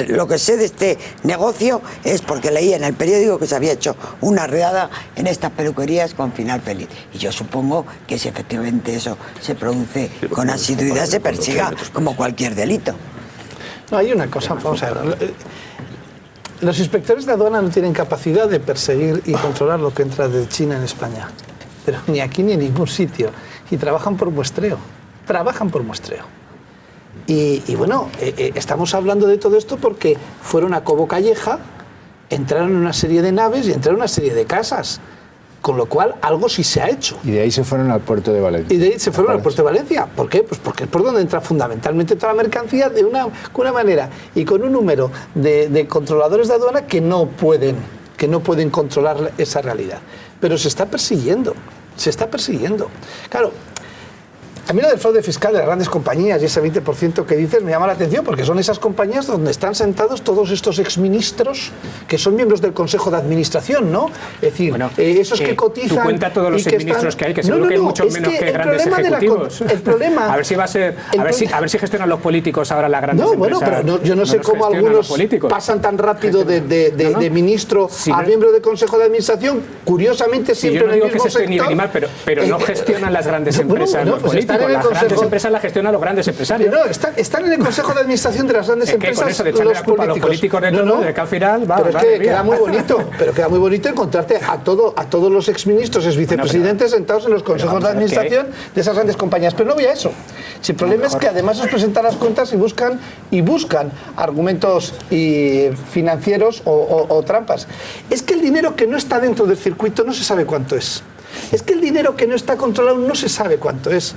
lo que sé de este negocio es porque leí en el periódico que se había hecho una redada en estas peluquerías con final feliz. Y yo supongo que si efectivamente eso se produce con asiduidad, se persiga como cualquier delito. No, hay una cosa, vamos a ver. Los inspectores de aduana no tienen capacidad de perseguir y controlar lo que entra de China en España. Pero ni aquí ni en ningún sitio. Y trabajan por muestreo. Y bueno, estamos hablando de todo esto porque fueron a Cobo Calleja, entraron en una serie de naves y entraron en una serie de casas. Con lo cual, algo sí se ha hecho. Y de ahí se fueron al puerto de Valencia. ¿Por qué? Pues porque es por donde entra fundamentalmente toda la mercancía de una manera y con un número de controladores de aduana que no pueden controlar esa realidad. Pero se está persiguiendo. Claro, a mí lo del fraude fiscal de las grandes compañías y ese 20% que dices me llama la atención porque son esas compañías donde están sentados todos estos exministros que son miembros del Consejo de Administración, ¿no? Es decir, esos que cotizan... Tú cuenta todos los exministros que hay, que seguro que hay muchos menos que grandes ejecutivos. El problema... A ver si va a ser... A ver si gestionan los políticos ahora las grandes empresas. Pero yo no sé cómo algunos pasan tan rápido de ministro a miembro del Consejo de Administración, curiosamente siempre en el mismo sector. Pero no gestionan las grandes empresas los políticos. Las grandes empresas las gestionan los grandes empresarios. No, están en el Consejo de Administración de las grandes empresas. Con eso de echarle la culpa a los políticos de que al final pero es que queda muy bonito encontrarte a todos los exministros, exvicepresidentes sentados en los consejos de administración de esas grandes compañías. Pero no voy a eso. Si el problema es que además os presentan las cuentas y buscan argumentos financieros o trampas. Es que el dinero que no está dentro del circuito no se sabe cuánto es. Es que el dinero que no está controlado no se sabe cuánto es.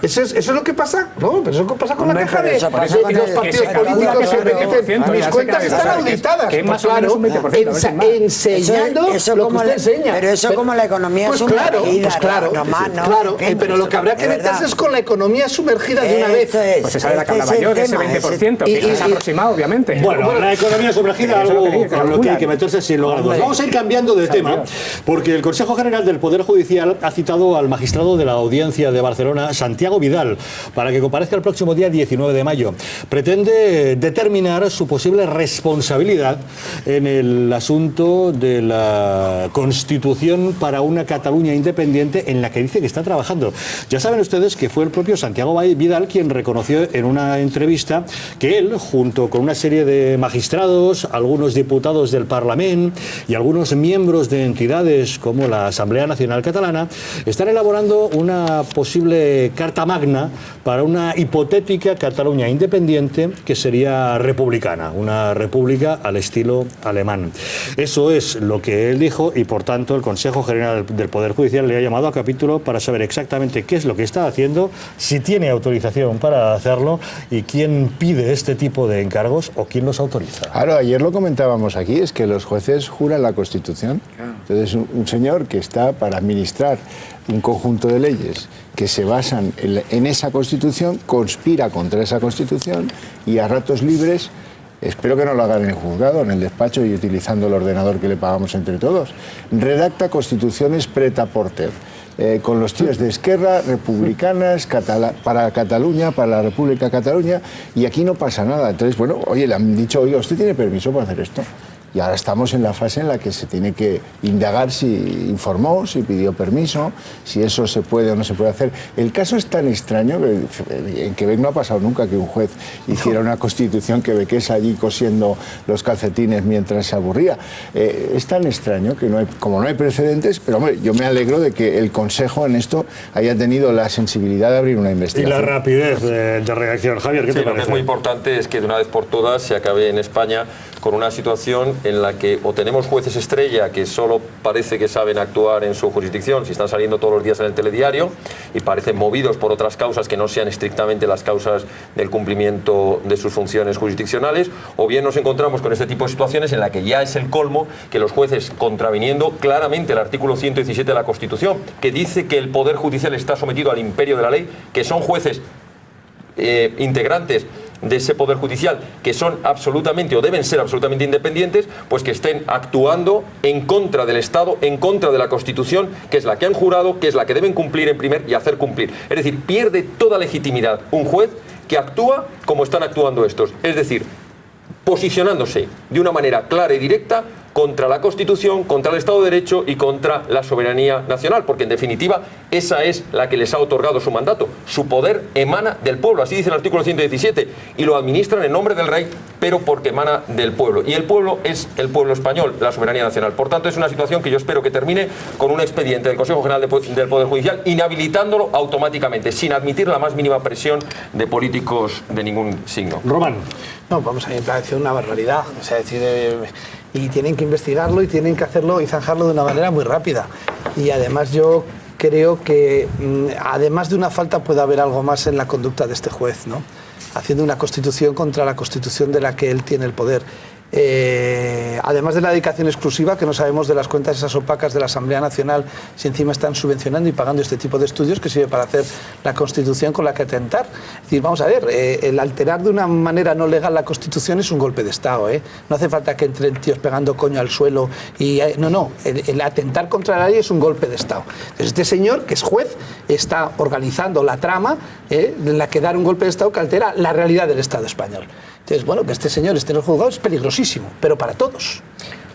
Eso es lo que pasa, ¿no? Pero eso pasa con la caja de los partidos políticos que dicen, mis cuentas están auditadas. Que más o menos un 20%. Enseñando lo que usted enseña. Pero eso como la economía sumergida. Claro, pero lo que habrá que meterse es con la economía sumergida de una vez. Pues se sabe la tabla mayor de ese 20%, que es aproximado, obviamente. Bueno, la economía sumergida, algo con lo que hay que meterse sin lugar a dudas. Vamos a ir cambiando de tema, porque el Consejo General del Poder Judicial ha citado al magistrado de la Audiencia de Barcelona, Santiago Vidal, para que comparezca el próximo día 19 de mayo. Pretende determinar su posible responsabilidad en el asunto de la Constitución para una Cataluña independiente, en la que dice que está trabajando. Ya saben ustedes que fue el propio Santiago Vidal quien reconoció en una entrevista que él, junto con una serie de magistrados, algunos diputados del Parlamento y algunos miembros de entidades como la Asamblea Nacional Catalana, están elaborando una posible carta magna para una hipotética Cataluña independiente que sería republicana, una república al estilo alemán. Eso es lo que él dijo y, por tanto, el Consejo General del Poder Judicial le ha llamado a capítulo para saber exactamente qué es lo que está haciendo, si tiene autorización para hacerlo y quién pide este tipo de encargos o quién los autoriza. Claro, ayer lo comentábamos aquí, es que los jueces juran la Constitución. Entonces, un señor que está para administrar un conjunto de leyes que se basan en esa Constitución, conspira contra esa Constitución y a ratos libres, espero que no lo hagan en el juzgado, en el despacho y utilizando el ordenador que le pagamos entre todos, redacta constituciones prêt-à-porter. Con los tíos de Esquerra, republicanas, para Cataluña, para la República de Cataluña, y aquí no pasa nada. Entonces, bueno, oye, le han dicho, oiga, ¿usted tiene permiso para hacer esto? Y ahora estamos en la fase en la que se tiene que indagar si informó, si pidió permiso, si eso se puede o no se puede hacer. El caso es tan extraño que en Quebec no ha pasado nunca que un juez hiciera una constitución quebequesa allí cosiendo los calcetines mientras se aburría. Es tan extraño que como no hay precedentes, pero hombre, yo me alegro de que el Consejo en esto haya tenido la sensibilidad de abrir una investigación. Y la rapidez de reacción. Javier, ¿qué te parece? Lo que es muy importante es que de una vez por todas se acabe en España con una situación en la que o tenemos jueces estrella que solo parece que saben actuar en su jurisdicción, si están saliendo todos los días en el telediario y parecen movidos por otras causas que no sean estrictamente las causas del cumplimiento de sus funciones jurisdiccionales, o bien nos encontramos con este tipo de situaciones en la que ya es el colmo que los jueces, contraviniendo claramente el artículo 117 de la Constitución, que dice que el Poder Judicial está sometido al imperio de la ley, que son jueces integrantes de ese Poder Judicial, que son absolutamente o deben ser absolutamente independientes, pues que estén actuando en contra del Estado, en contra de la Constitución, que es la que han jurado, que es la que deben cumplir en primer y hacer cumplir. Es decir, pierde toda legitimidad un juez que actúa como están actuando estos, es decir, posicionándose de una manera clara y directa contra la Constitución, contra el Estado de Derecho y contra la soberanía nacional, porque en definitiva esa es la que les ha otorgado su mandato. Su poder emana del pueblo, así dice el artículo 117, y lo administran en nombre del rey, pero porque emana del pueblo. Y el pueblo es el pueblo español, la soberanía nacional. Por tanto, es una situación que yo espero que termine con un expediente del Consejo General del Poder Judicial inhabilitándolo automáticamente, sin admitir la más mínima presión de políticos de ningún signo. Román. No, vamos, a mí me parece una barbaridad. O sea, decir, y tienen que investigarlo y tienen que hacerlo y zanjarlo de una manera muy rápida. Y además yo creo que, además de una falta, puede haber algo más en la conducta de este juez, ¿no? Haciendo una constitución contra la constitución de la que él tiene el poder. Además de la dedicación exclusiva, que no sabemos de las cuentas esas opacas de la Asamblea Nacional, si encima están subvencionando y pagando este tipo de estudios que sirve para hacer la Constitución con la que atentar. Es decir, vamos a ver, el alterar de una manera no legal la Constitución es un golpe de Estado, ¿eh? No hace falta que entren tíos pegando coño al suelo y no, el atentar contra la ley es un golpe de Estado. Entonces, este señor, que es juez, está organizando la trama en la que dar un golpe de Estado que altera la realidad del Estado español. Entonces, bueno, que este señor esté en el juzgado es peligrosísimo, pero para todos.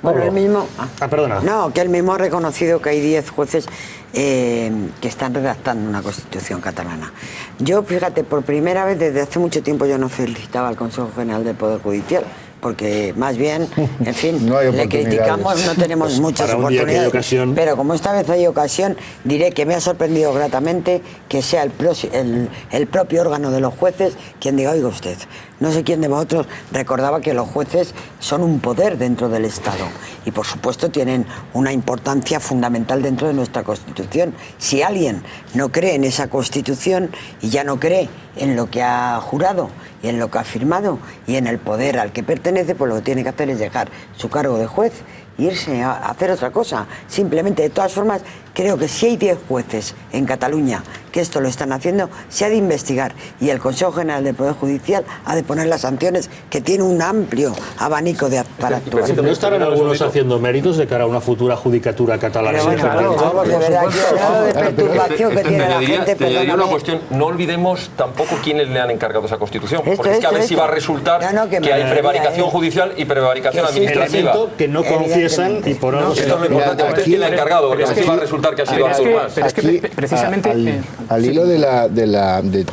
Bueno, él mismo... perdona. No, que él mismo ha reconocido que hay 10 jueces que están redactando una Constitución catalana. Yo, fíjate, por primera vez desde hace mucho tiempo yo no felicitaba al Consejo General del Poder Judicial, porque más bien, en fin, no le criticamos, no tenemos muchas oportunidades. Pero como esta vez hay ocasión, diré que me ha sorprendido gratamente que sea el propio órgano de los jueces quien diga, oiga usted, no sé quién de vosotros recordaba que los jueces son un poder dentro del Estado y por supuesto tienen una importancia fundamental dentro de nuestra Constitución. Si alguien no cree en esa Constitución y ya no cree en lo que ha jurado y en lo que ha firmado y en el poder al que pertenece, pues lo que tiene que hacer es dejar su cargo de juez e irse a hacer otra cosa. Simplemente, de todas formas, creo que si hay 10 jueces en Cataluña que esto lo están haciendo, se ha de investigar y el Consejo General del Poder Judicial ha de poner las sanciones, que tiene un amplio abanico para actuar. ¿No estarán algunos haciendo méritos de cara a una futura judicatura catalana? Pero bueno, vamos, de verdad, el grado de perturbación que tiene la gente, te añadiría una cuestión, no olvidemos tampoco quiénes le han encargado esa Constitución, porque es que a ver si va a resultar que hay prevaricación judicial y prevaricación administrativa. Que no confiesan y por algo... Esto es lo importante, ¿quién le ha encargado? Porque es que va a resultar que ha sido Artur Mas. Pero es que precisamente... Al hilo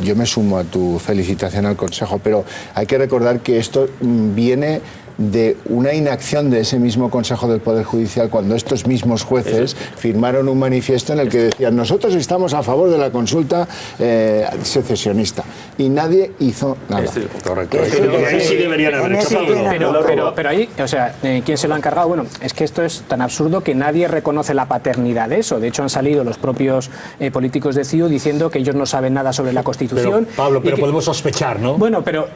yo me sumo a tu felicitación al Consejo, pero hay que recordar que esto viene de una inacción de ese mismo Consejo del Poder Judicial cuando estos mismos jueces firmaron un manifiesto en el que decían nosotros estamos a favor de la consulta secesionista y nadie hizo nada. Correcto. Ahí sí deberían haber hecho algo. Pero ahí, o sea, ¿quién se lo ha encargado? Bueno, es que esto es tan absurdo que nadie reconoce la paternidad de eso. De hecho, han salido los propios políticos de CiU diciendo que ellos no saben nada sobre la Constitución. Pero, Pablo, podemos sospechar, ¿no? Bueno, pero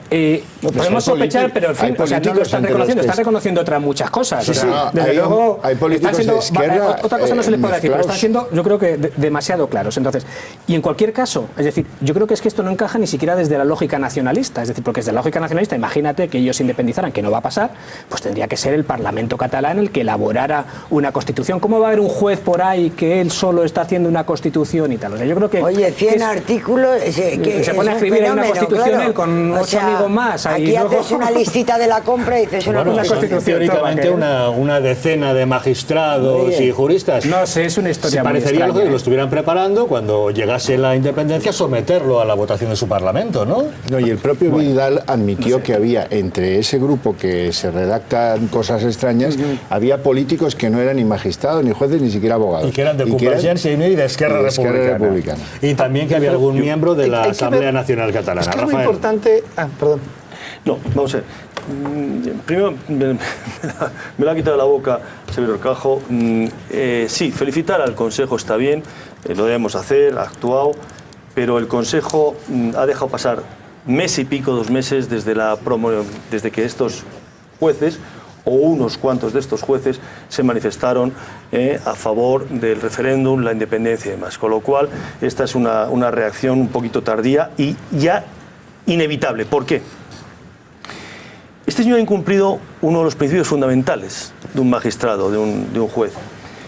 podemos sospechar, pero en fin, o sea, están reconociendo otras muchas cosas. Sí, o sea, desde luego, hay políticos siendo, de izquierda, otra cosa no se les puede decir, pero mezclados. están siendo, yo creo que demasiado claros. Entonces, y en cualquier caso, es decir, yo creo que es que esto no encaja ni siquiera desde la lógica nacionalista. Es decir, porque desde la lógica nacionalista, imagínate que ellos se independizaran, que no va a pasar, pues tendría que ser el Parlamento catalán el que elaborara una Constitución. ¿Cómo va a haber un juez por ahí que él solo está haciendo una Constitución y tal? O sea, yo creo que... Oye, 100 artículos... Que se pone a escribir en una Constitución él con 8 amigos más. Aquí haces una listita de la compra y dices una Constitución. Teóricamente una decena de magistrados y juristas. No sé, es una historia muy parecería extraña. que lo estuvieran preparando cuando llegase la independencia, someterlo a la votación de su Parlamento, ¿no? No, y el propio Vidal admitió que había entre ese grupo que se redactan cosas extrañas, había políticos que no eran ni magistrados, ni jueces, ni siquiera abogados. Y que eran de Convergencia y Unió y de Esquerra Republicana. Y también que había algún miembro de la Asamblea Nacional Catalana. Es que es muy Rafael. importante... perdón. No, vamos a ver. Primero, me lo ha quitado de la boca Severo Orcajo. Sí, felicitar al Consejo está bien, lo debemos hacer, ha actuado, pero el Consejo ha dejado pasar mes y pico, 2 meses, desde que estos jueces, o unos cuantos de estos jueces, se manifestaron a favor del referéndum, la independencia y demás. Con lo cual, esta es una reacción un poquito tardía y ya inevitable. ¿Por qué? Este señor ha incumplido uno de los principios fundamentales de un magistrado, de un juez,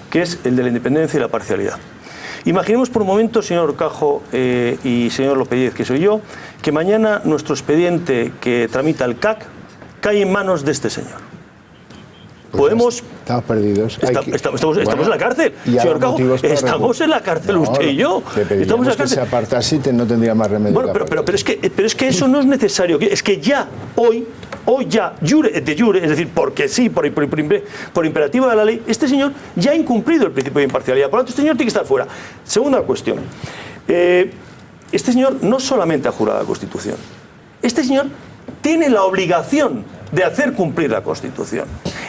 que es el de la independencia y la parcialidad. Imaginemos por un momento, señor Orcajo y señor López, que soy yo, que mañana nuestro expediente que tramita el CAC cae en manos de este señor. Podemos... Estamos perdidos. Estamos en la cárcel. Señor Orcajo, estamos en la cárcel usted y yo. Estamos en la cárcel. Que se apartase y no tendría más remedio. Bueno, pero es que eso no es necesario. Es que ya hoy ya, de jure, es decir, porque sí, por imperativo de la ley, este señor ya ha incumplido el principio de imparcialidad. Por lo tanto, este señor tiene que estar fuera. Segunda cuestión. Este señor no solamente ha jurado la Constitución. Este señor tiene la obligación de hacer cumplir la Constitución.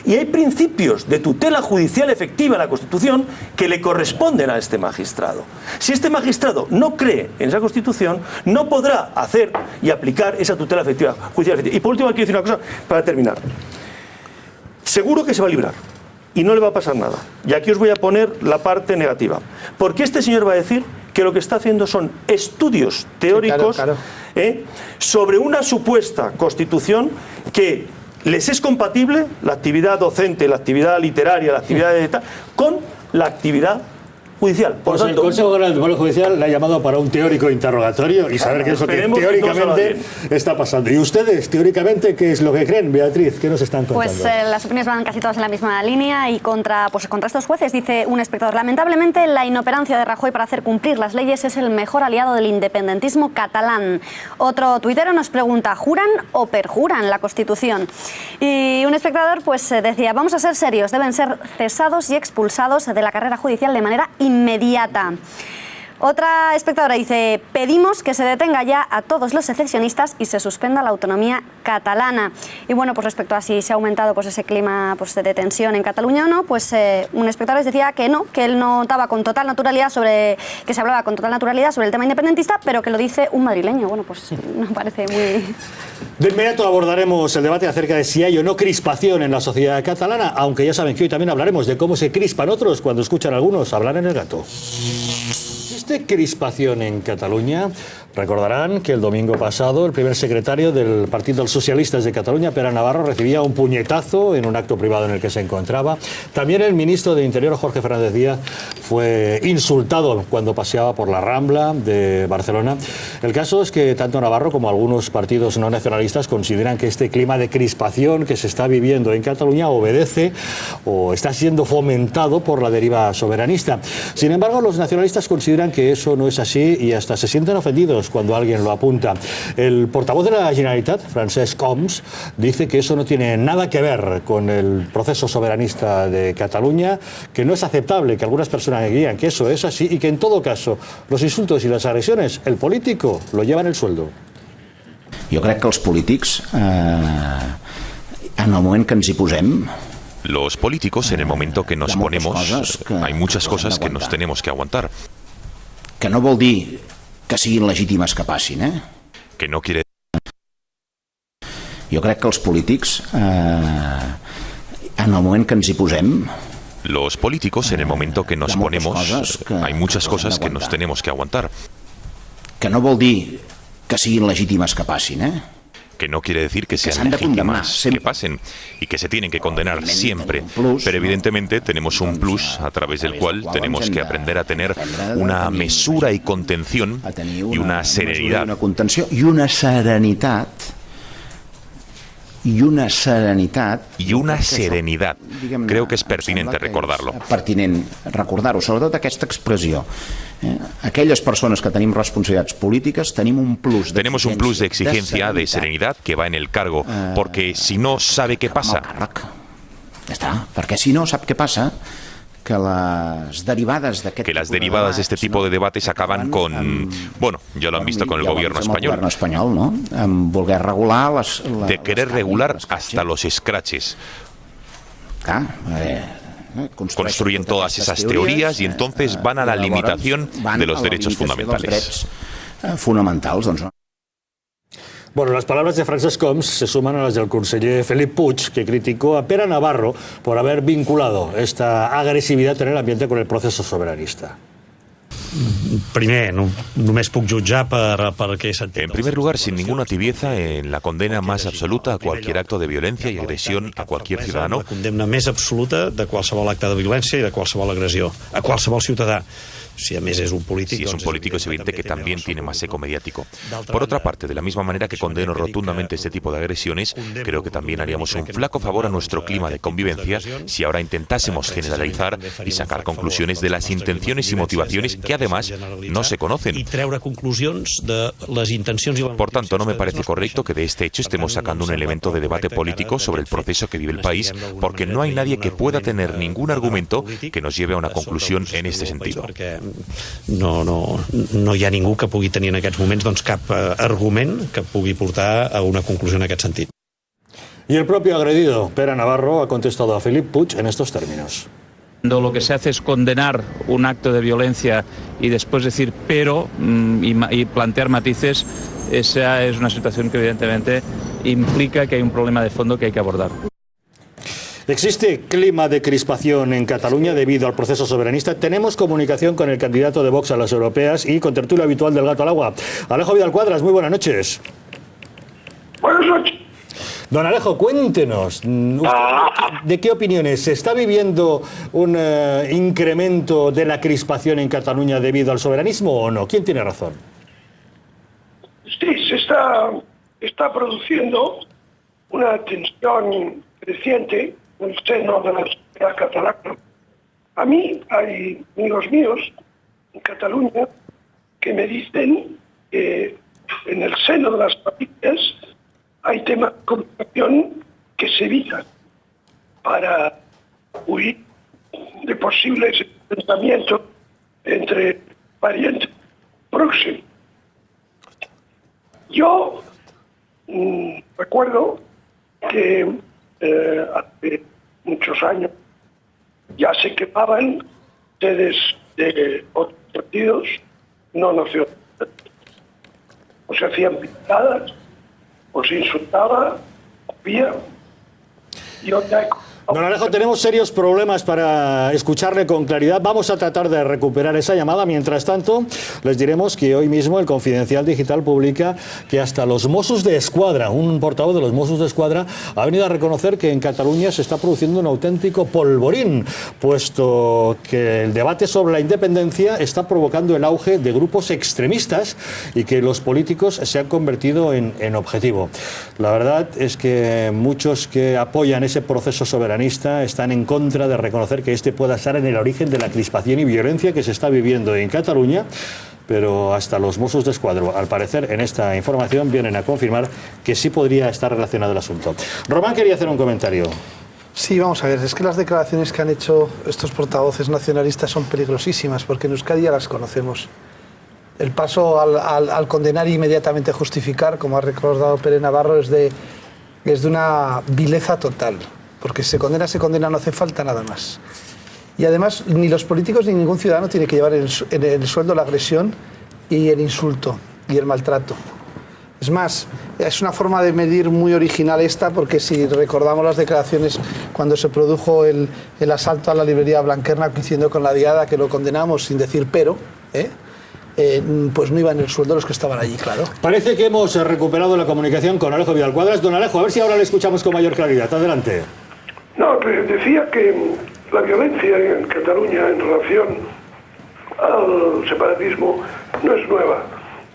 Y hay principios de tutela judicial efectiva en la Constitución que le corresponden a este magistrado. Si este magistrado no cree en esa Constitución, no podrá hacer y aplicar esa tutela judicial efectiva. Y por último, quiero decir una cosa para terminar. Seguro que se va a librar y no le va a pasar nada. Y aquí os voy a poner la parte negativa. Porque este señor va a decir que lo que está haciendo son estudios teóricos sobre una supuesta Constitución que les es compatible la actividad docente, la actividad literaria, la actividad con la actividad judicial. Por pues el Consejo General del Poder Judicial le ha llamado para un teórico interrogatorio y saber qué es lo que teóricamente está pasando. ¿Y ustedes, teóricamente, qué es lo que creen, Beatriz? ¿Qué nos están contando? Pues las opiniones van casi todas en la misma línea y contra estos jueces, dice un espectador. Lamentablemente, la inoperancia de Rajoy para hacer cumplir las leyes es el mejor aliado del independentismo catalán. Otro tuitero nos pregunta, ¿juran o perjuran la Constitución? Y un espectador pues decía, vamos a ser serios, deben ser cesados y expulsados de la carrera judicial de manera inmediata. Otra espectadora dice: pedimos que se detenga ya a todos los secesionistas y se suspenda la autonomía catalana. Y bueno, pues respecto a si se ha aumentado pues ese clima pues de tensión en Cataluña o no, pues un espectador les decía que no, que él notaba con total naturalidad que se hablaba con total naturalidad sobre el tema independentista, pero que lo dice un madrileño. Bueno, pues me parece muy... De inmediato abordaremos el debate acerca de si hay o no crispación en la sociedad catalana, aunque ya saben que hoy también hablaremos de cómo se crispan otros cuando escuchan a algunos hablar en el gato. ¿Existe crispación en Cataluña? Recordarán que el domingo pasado el primer secretario del Partido de los Socialistas de Cataluña, Pere Navarro, recibía un puñetazo en un acto privado en el que se encontraba. También el ministro de Interior, Jorge Fernández Díaz, fue insultado cuando paseaba por la Rambla de Barcelona. El caso es que tanto Navarro como algunos partidos no nacionalistas consideran que este clima de crispación que se está viviendo en Cataluña obedece o está siendo fomentado por la deriva soberanista. Sin embargo, los nacionalistas consideran que eso no es así y hasta se sienten ofendidos cuando alguien lo apunta. El portavoz de la Generalitat, Francesc Homs, dice que eso no tiene nada que ver con el proceso soberanista de Cataluña, que no es aceptable que algunas personas digan que eso es así y que en todo caso los insultos y las agresiones, el político lo lleva en el sueldo. Jo crec que els polítics, en el moment que ens hi posem, los políticos, en el momento que nos ponemos, hay muchas cosas que nos tenemos que aguantar. Que no vol dir que siguin legítimes que passin, Que no quiere... Jo crec que els polítics, en el moment que ens hi posem... Los políticos, en el momento que nos ponemos, hay muchas cosas que nos tenemos que aguantar. Que no vol dir que siguin legítimes que passin, Que no quiere decir que sean legítimas que pasen y que se tienen que condenar siempre. Pero evidentemente tenemos un plus a través del cual tenemos que aprender a tener una mesura y contención y una serenidad. Una contenció i una serenitat. Y una serenidad. Creo que es pertinente recordarlo. Pertinent recordar-ho, sobretot aquesta expressió. Aquelles persones que tenim responsabilitats polítiques tenim un plus de... Tenemos un plus de exigencia, de serenidad, que va en el cargo, porque si no sabe qué pasa... Ja està, perquè si no sap què passa, que las derivadas de este tipo de debates acaban con, bueno, ya lo han visto con el gobierno español, ¿no? Volver regular de querer regular hasta los escraches. Construyen todas esas teorías y entonces van a la limitación de los derechos fundamentales. Bueno, las palabras de Francesc Homs se suman a las del conseller Felip Puig, que criticó a Pere Navarro por haber vinculado esta agresividad en el ambiente con el proceso soberanista. En primer lugar, sin ninguna tibieza, en la condena más absoluta a cualquier acto de violencia y agresión a cualquier ciudadano. La condemna més absoluta de qualsevol acte de violència i de qualsevol agressió a qualsevol ciutadà. Si es un político, es evidente que también tiene más eco mediático. Por otra parte, de la misma manera que condeno rotundamente este tipo de agresiones, creo que también haríamos un flaco favor a nuestro clima de convivencia si ahora intentásemos generalizar y sacar conclusiones de las intenciones y motivaciones que además no se conocen. Por tanto, no me parece correcto que de este hecho estemos sacando un elemento de debate político sobre el proceso que vive el país, porque no hay nadie que pueda tener ningún argumento que nos lleve a una conclusión en este sentido. No hi ha ningú que pugui tenir en aquests moments cap argument que pugui portar a una conclusió en aquest sentit. Y el propio agredido, Pere Navarro, ha contestado a Felip Puig en estos términos. Cuando lo que se hace es condenar un acto de violencia y después decir pero y plantear matices, esa es una situación que evidentemente implica que hay un problema de fondo que hay que abordar. ¿Existe clima de crispación en Cataluña debido al proceso soberanista? Tenemos comunicación con el candidato de Vox a las europeas y con tertulia habitual del Gato al Agua. Alejo Vidal Cuadras, muy buenas noches. Buenas noches. Don Alejo, cuéntenos, ¿de qué opiniones? ¿Se está viviendo un incremento de la crispación en Cataluña debido al soberanismo o no? ¿Quién tiene razón? Sí, se está produciendo una tensión creciente en el seno de la sociedad catalana. A mí hay amigos míos en Cataluña que me dicen que en el seno de las familias hay temas de comunicación que se evitan para huir de posibles enfrentamientos entre parientes próximo. Yo recuerdo que hace muchos años ya se quemaban sedes de otros partidos no nacionales. O se hacían pintadas, o se insultaba, había. Don Alejo, tenemos serios problemas para escucharle con claridad. Vamos a tratar de recuperar esa llamada. Mientras tanto, les diremos que hoy mismo el Confidencial Digital publica que hasta los Mossos de Escuadra, un portavoz de los Mossos de Escuadra, ha venido a reconocer que en Cataluña se está produciendo un auténtico polvorín, puesto que el debate sobre la independencia está provocando el auge de grupos extremistas y que los políticos se han convertido en objetivo. La verdad es que muchos que apoyan ese proceso soberanista están en contra de reconocer que este pueda estar en el origen de la crispación y violencia que se está viviendo en Cataluña, pero hasta los Mossos de Escuadra, al parecer, en esta información vienen a confirmar que sí podría estar relacionado el asunto. Román quería hacer un comentario. Sí, vamos a ver, es que las declaraciones que han hecho estos portavoces nacionalistas son peligrosísimas, porque en Euskadi ya las conocemos. El paso al condenar e inmediatamente justificar, como ha recordado Pere Navarro, es de una vileza total. Porque se condena, no hace falta nada más. Y además, ni los políticos ni ningún ciudadano tiene que llevar en el sueldo la agresión y el insulto y el maltrato. Es más, es una forma de medir muy original esta, porque si recordamos las declaraciones cuando se produjo el asalto a la librería Blanquerna, coincidiendo con la Diada, que lo condenamos sin decir pero, pues no iban el sueldo los que estaban allí, claro. Parece que hemos recuperado la comunicación con Alejo Vidal-Quadras. Don Alejo, a ver si ahora le escuchamos con mayor claridad. Adelante. No, decía que la violencia en Cataluña en relación al separatismo no es nueva.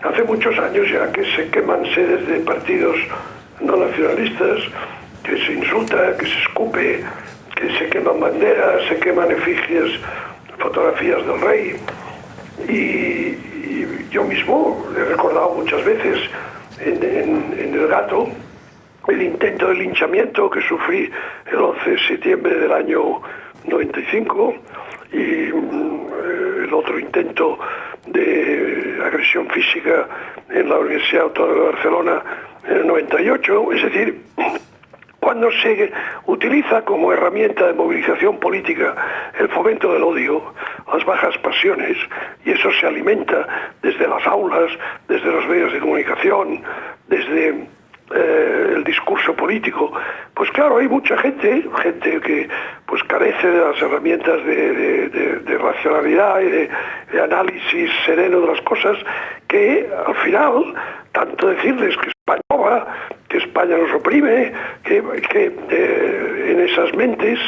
Hace muchos años ya que se queman sedes de partidos no nacionalistas, que se insulta, que se escupe, que se queman banderas, se queman efigies, fotografías del rey. Y yo mismo he recordado muchas veces en El Gato el intento de linchamiento que sufrí el 11 de septiembre del año 95 y el otro intento de agresión física en la Universidad Autónoma de Barcelona en el 98. Es decir, cuando se utiliza como herramienta de movilización política el fomento del odio, las bajas pasiones, y eso se alimenta desde las aulas, desde los medios de comunicación, desde el discurso político, pues claro, hay mucha gente que pues carece de las herramientas de racionalidad y de análisis sereno de las cosas, que al final, tanto decirles que España roba, que España nos oprime, que en esas mentes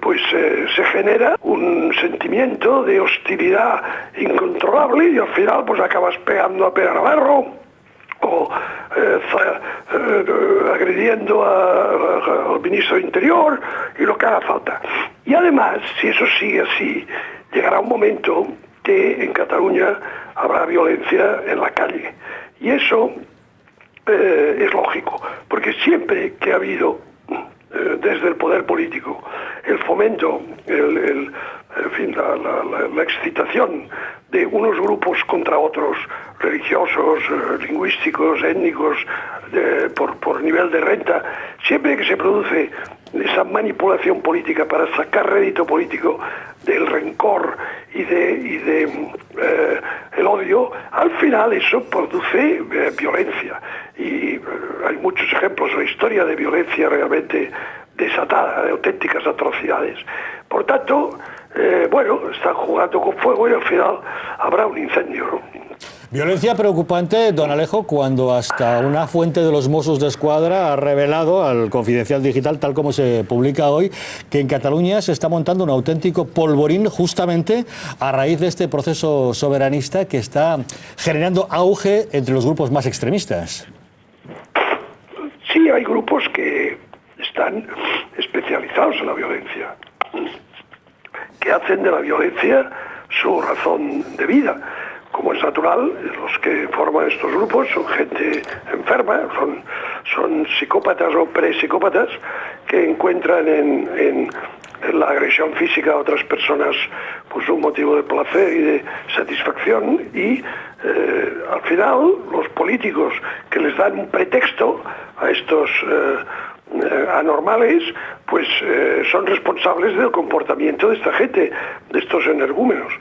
pues se genera un sentimiento de hostilidad incontrolable y al final pues acabas pegando a Pere Navarro o agrediendo al ministro de Interior y lo que haga falta. Y además, si eso sigue así, llegará un momento que en Cataluña habrá violencia en la calle. Y eso es lógico, porque siempre que ha habido desde el poder político el fomento, en fin, la excitación de unos grupos contra otros, religiosos, lingüísticos, étnicos, por nivel de renta, siempre que se produce esa manipulación política para sacar rédito político del rencor y de el odio, al final eso produce violencia. Y hay muchos ejemplos en la historia de violencia realmente desatada, de auténticas atrocidades. Por tanto, bueno, están jugando con fuego y al final habrá un incendio, ¿no? Violencia preocupante, don Alejo, cuando hasta una fuente de los Mossos de Escuadra ha revelado al Confidencial Digital, tal como se publica hoy, que en Cataluña se está montando un auténtico polvorín justamente a raíz de este proceso soberanista que está generando auge entre los grupos más extremistas. Sí, hay grupos que están especializados en la violencia, que hacen de la violencia su razón de vida. Como es natural, los que forman estos grupos son gente enferma, son psicópatas o prepsicópatas que encuentran en la agresión física a otras personas pues un motivo de placer y de satisfacción, y al final los políticos que les dan un pretexto a estos anormales pues son responsables del comportamiento de esta gente, de estos energúmenos.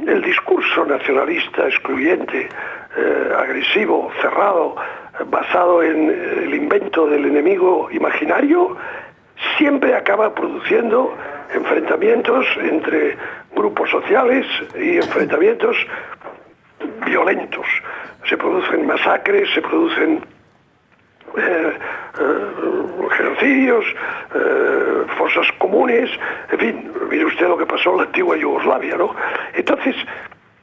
El discurso nacionalista, excluyente, agresivo, cerrado, basado en el invento del enemigo imaginario, siempre acaba produciendo enfrentamientos entre grupos sociales y enfrentamientos violentos. Se producen masacres, se producen genocidios, fosas comunes, en fin, mire usted lo que pasó en la antigua Yugoslavia, ¿no? Entonces,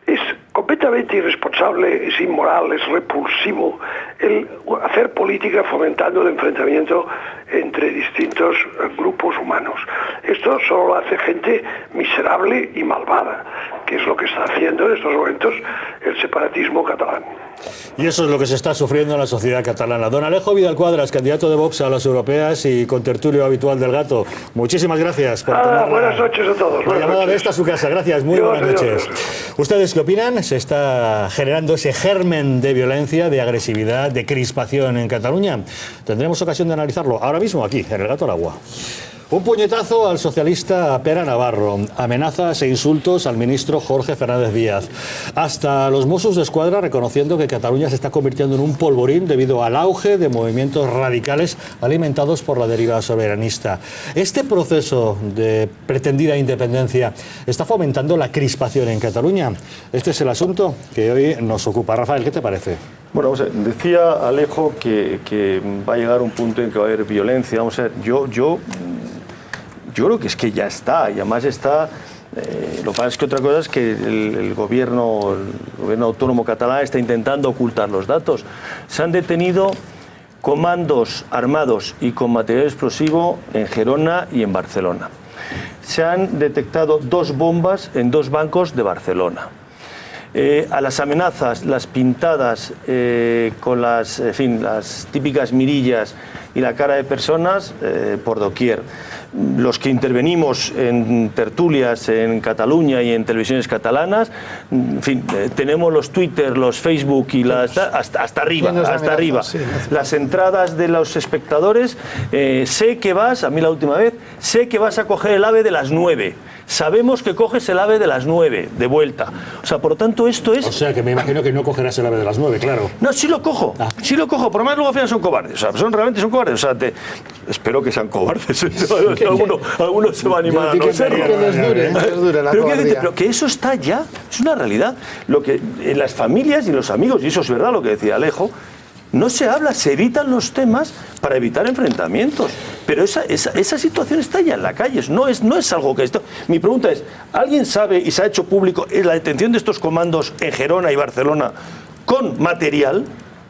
es completamente irresponsable, es inmoral, es repulsivo el hacer política fomentando el enfrentamiento entre distintos grupos humanos. Esto solo lo hace gente miserable y malvada, que es lo que está haciendo en estos momentos el separatismo catalán. Y eso es lo que se está sufriendo en la sociedad catalana. Don Alejo Vidal Quadras, candidato de Vox a las europeas y contertulio habitual del Gato. Muchísimas gracias por buenas noches a todos. La llamada de esta a su casa. Gracias, muy buenas noches. ¿Ustedes qué opinan? ¿Se está generando ese germen de violencia, de agresividad, de crispación en Cataluña? Tendremos ocasión de analizarlo ahora mismo aquí, en El Gato al Agua. Un puñetazo al socialista Pere Navarro, amenazas e insultos al ministro Jorge Fernández Díaz. Hasta los Mossos d'Esquadra reconociendo que Cataluña se está convirtiendo en un polvorín debido al auge de movimientos radicales alimentados por la deriva soberanista. Este proceso de pretendida independencia está fomentando la crispación en Cataluña. Este es el asunto que hoy nos ocupa. Rafael, ¿qué te parece? Bueno, vamos a ver, decía Alejo que va a llegar un punto en que va a haber violencia. Vamos a ver, yo creo que es que ya está, y además está. Lo que pasa es que otra cosa es que el gobierno autónomo catalán está intentando ocultar los datos. Se han detenido comandos armados y con material explosivo en Gerona y en Barcelona. Se han detectado 2 bombas en 2 bancos de Barcelona. A las amenazas, las pintadas con las típicas mirillas y la cara de personas por doquier. Los que intervenimos en tertulias en Cataluña y en televisiones catalanas, en fin, tenemos los Twitter, los Facebook y hasta arriba. Sí, las entradas de los espectadores, sé que vas, a mí la última vez, sé que vas a coger el AVE de las 9. Sabemos que coges el AVE de las 9, de vuelta. O sea, por lo tanto, esto es... O sea, que me imagino que no cogerás el AVE de las 9, claro. No, sí lo cojo, sí lo cojo. Por lo menos luego al final son cobardes. O sea, realmente son cobardes. O sea, espero que sean cobardes. Algunos se va a animar a no serlo. Que les dure la cobardía. Pero que eso está ya, es una realidad. Lo que en las familias y los amigos, y eso es verdad lo que decía Alejo, no se habla, se evitan los temas para evitar enfrentamientos. Pero esa situación está ya en la calle, no es algo que esto... Mi pregunta es, ¿alguien sabe y se ha hecho público la detención de estos comandos en Gerona y Barcelona con material?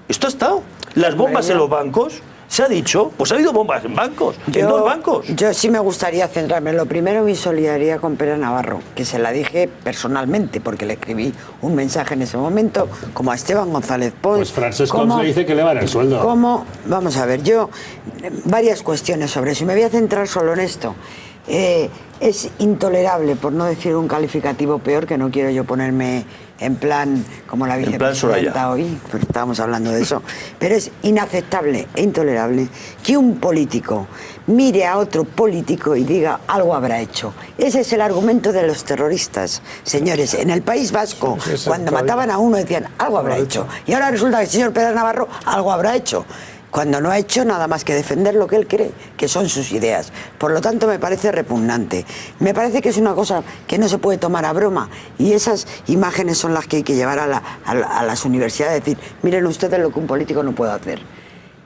Esto ha estado. Las bombas en los bancos, se ha dicho, pues ha habido bombas en bancos, en 2 bancos. Yo sí me gustaría centrarme. Lo primero, mi solidaridad con Pere Navarro, que se la dije personalmente, porque le escribí un mensaje en ese momento, como a Esteban González Pons. Pues Francesc Homs le dice que le van el sueldo. Vamos a ver, varias cuestiones sobre eso. Y me voy a centrar solo en esto. Es intolerable, por no decir un calificativo peor, que no quiero yo ponerme en plan como la vicepresidenta hoy, porque estábamos hablando de eso, pero es inaceptable e intolerable que un político mire a otro político y diga algo habrá hecho. Ese es el argumento de los terroristas, señores. En el País Vasco, cuando mataban a uno decían algo habrá hecho, y ahora resulta que el señor Pere Navarro algo habrá hecho, cuando no ha hecho nada más que defender lo que él cree, que son sus ideas. Por lo tanto, me parece repugnante. Me parece que es una cosa que no se puede tomar a broma, y esas imágenes son las que hay que llevar a las universidades, decir, miren ustedes lo que un político no puede hacer.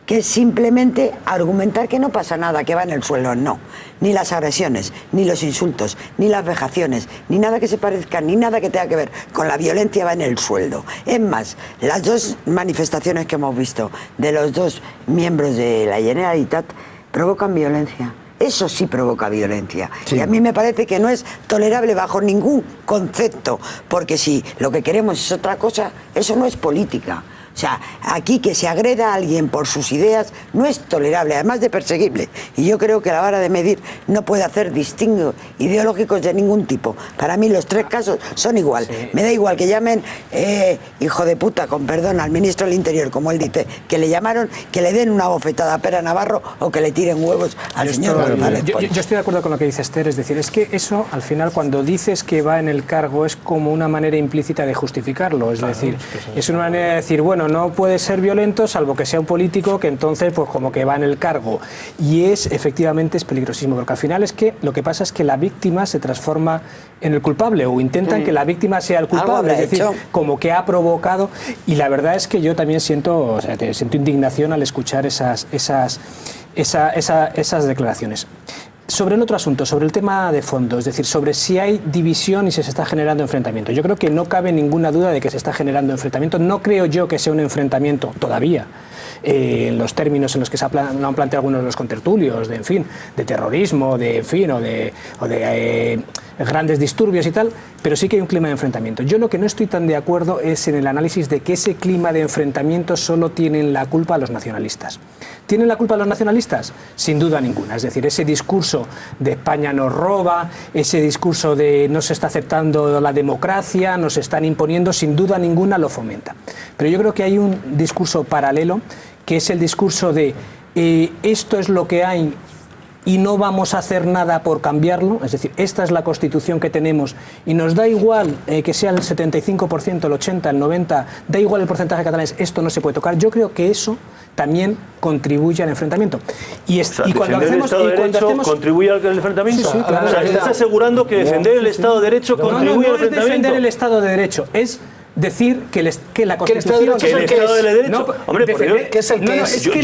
Que es simplemente argumentar que no pasa nada, que va en el suelo. No, ni las agresiones, ni los insultos, ni las vejaciones, ni nada que se parezca, ni nada que tenga que ver con la violencia va en el sueldo. Es más, las 2 manifestaciones que hemos visto de los 2 miembros de la Generalitat provocan violencia. Eso sí provoca violencia. Sí. Y a mí me parece que no es tolerable bajo ningún concepto, porque si lo que queremos es otra cosa, eso no es política. O O sea, aquí que se agreda a alguien por sus ideas no es tolerable, además de perseguible. Y yo creo que a la hora de medir no puede hacer distingos ideológicos de ningún tipo. Para mí los tres casos son igual. Sí. Me da igual que llamen hijo de puta, con perdón, al ministro del Interior, como él dice, que le llamaron, que le den una bofetada a Pera Navarro o que le tiren huevos al señor González. Yo estoy de acuerdo con lo que dice Esther, es decir, es que eso al final cuando dices que va en el cargo es como una manera implícita de justificarlo, es decir, es una manera de decir, bueno, no puede ser violento salvo que sea un político que entonces pues como que va en el cargo, y efectivamente es peligrosísimo, porque al final es que lo que pasa es que la víctima se transforma en el culpable o intentan que la víctima sea el culpable, es decir, como que ha provocado, y la verdad es que yo también siento indignación al escuchar esas declaraciones. Sobre el otro asunto, sobre el tema de fondo, es decir, sobre si hay división y si se está generando enfrentamiento. Yo creo que no cabe ninguna duda de que se está generando enfrentamiento. No creo yo que sea un enfrentamiento todavía en los términos en los que lo han planteado algunos de los contertulios, de terrorismo, o de grandes disturbios y tal, pero sí que hay un clima de enfrentamiento. Yo lo que no estoy tan de acuerdo es en el análisis de que ese clima de enfrentamiento solo tienen la culpa los nacionalistas. ¿Tienen la culpa los nacionalistas? Sin duda ninguna. Es decir, ese discurso de España nos roba, ese discurso de no se está aceptando la democracia, nos están imponiendo, sin duda ninguna lo fomenta. Pero yo creo que hay un discurso paralelo, que es el discurso de esto es lo que hay y no vamos a hacer nada por cambiarlo, es decir, esta es la Constitución que tenemos y nos da igual que sea el 75%, el 80%, el 90%, da igual el porcentaje de catalanes, esto no se puede tocar. Yo creo que eso también contribuye al enfrentamiento. Y cuando hacemos el Estado de Derecho contribuye al enfrentamiento. Sí, claro, o sea, estás asegurando que defender el Estado de Derecho contribuye al enfrentamiento. No es defender el Estado de Derecho, es decir que la Constitución... Que el Estado de Derecho... Hombre, ¿qué es el que es? Es que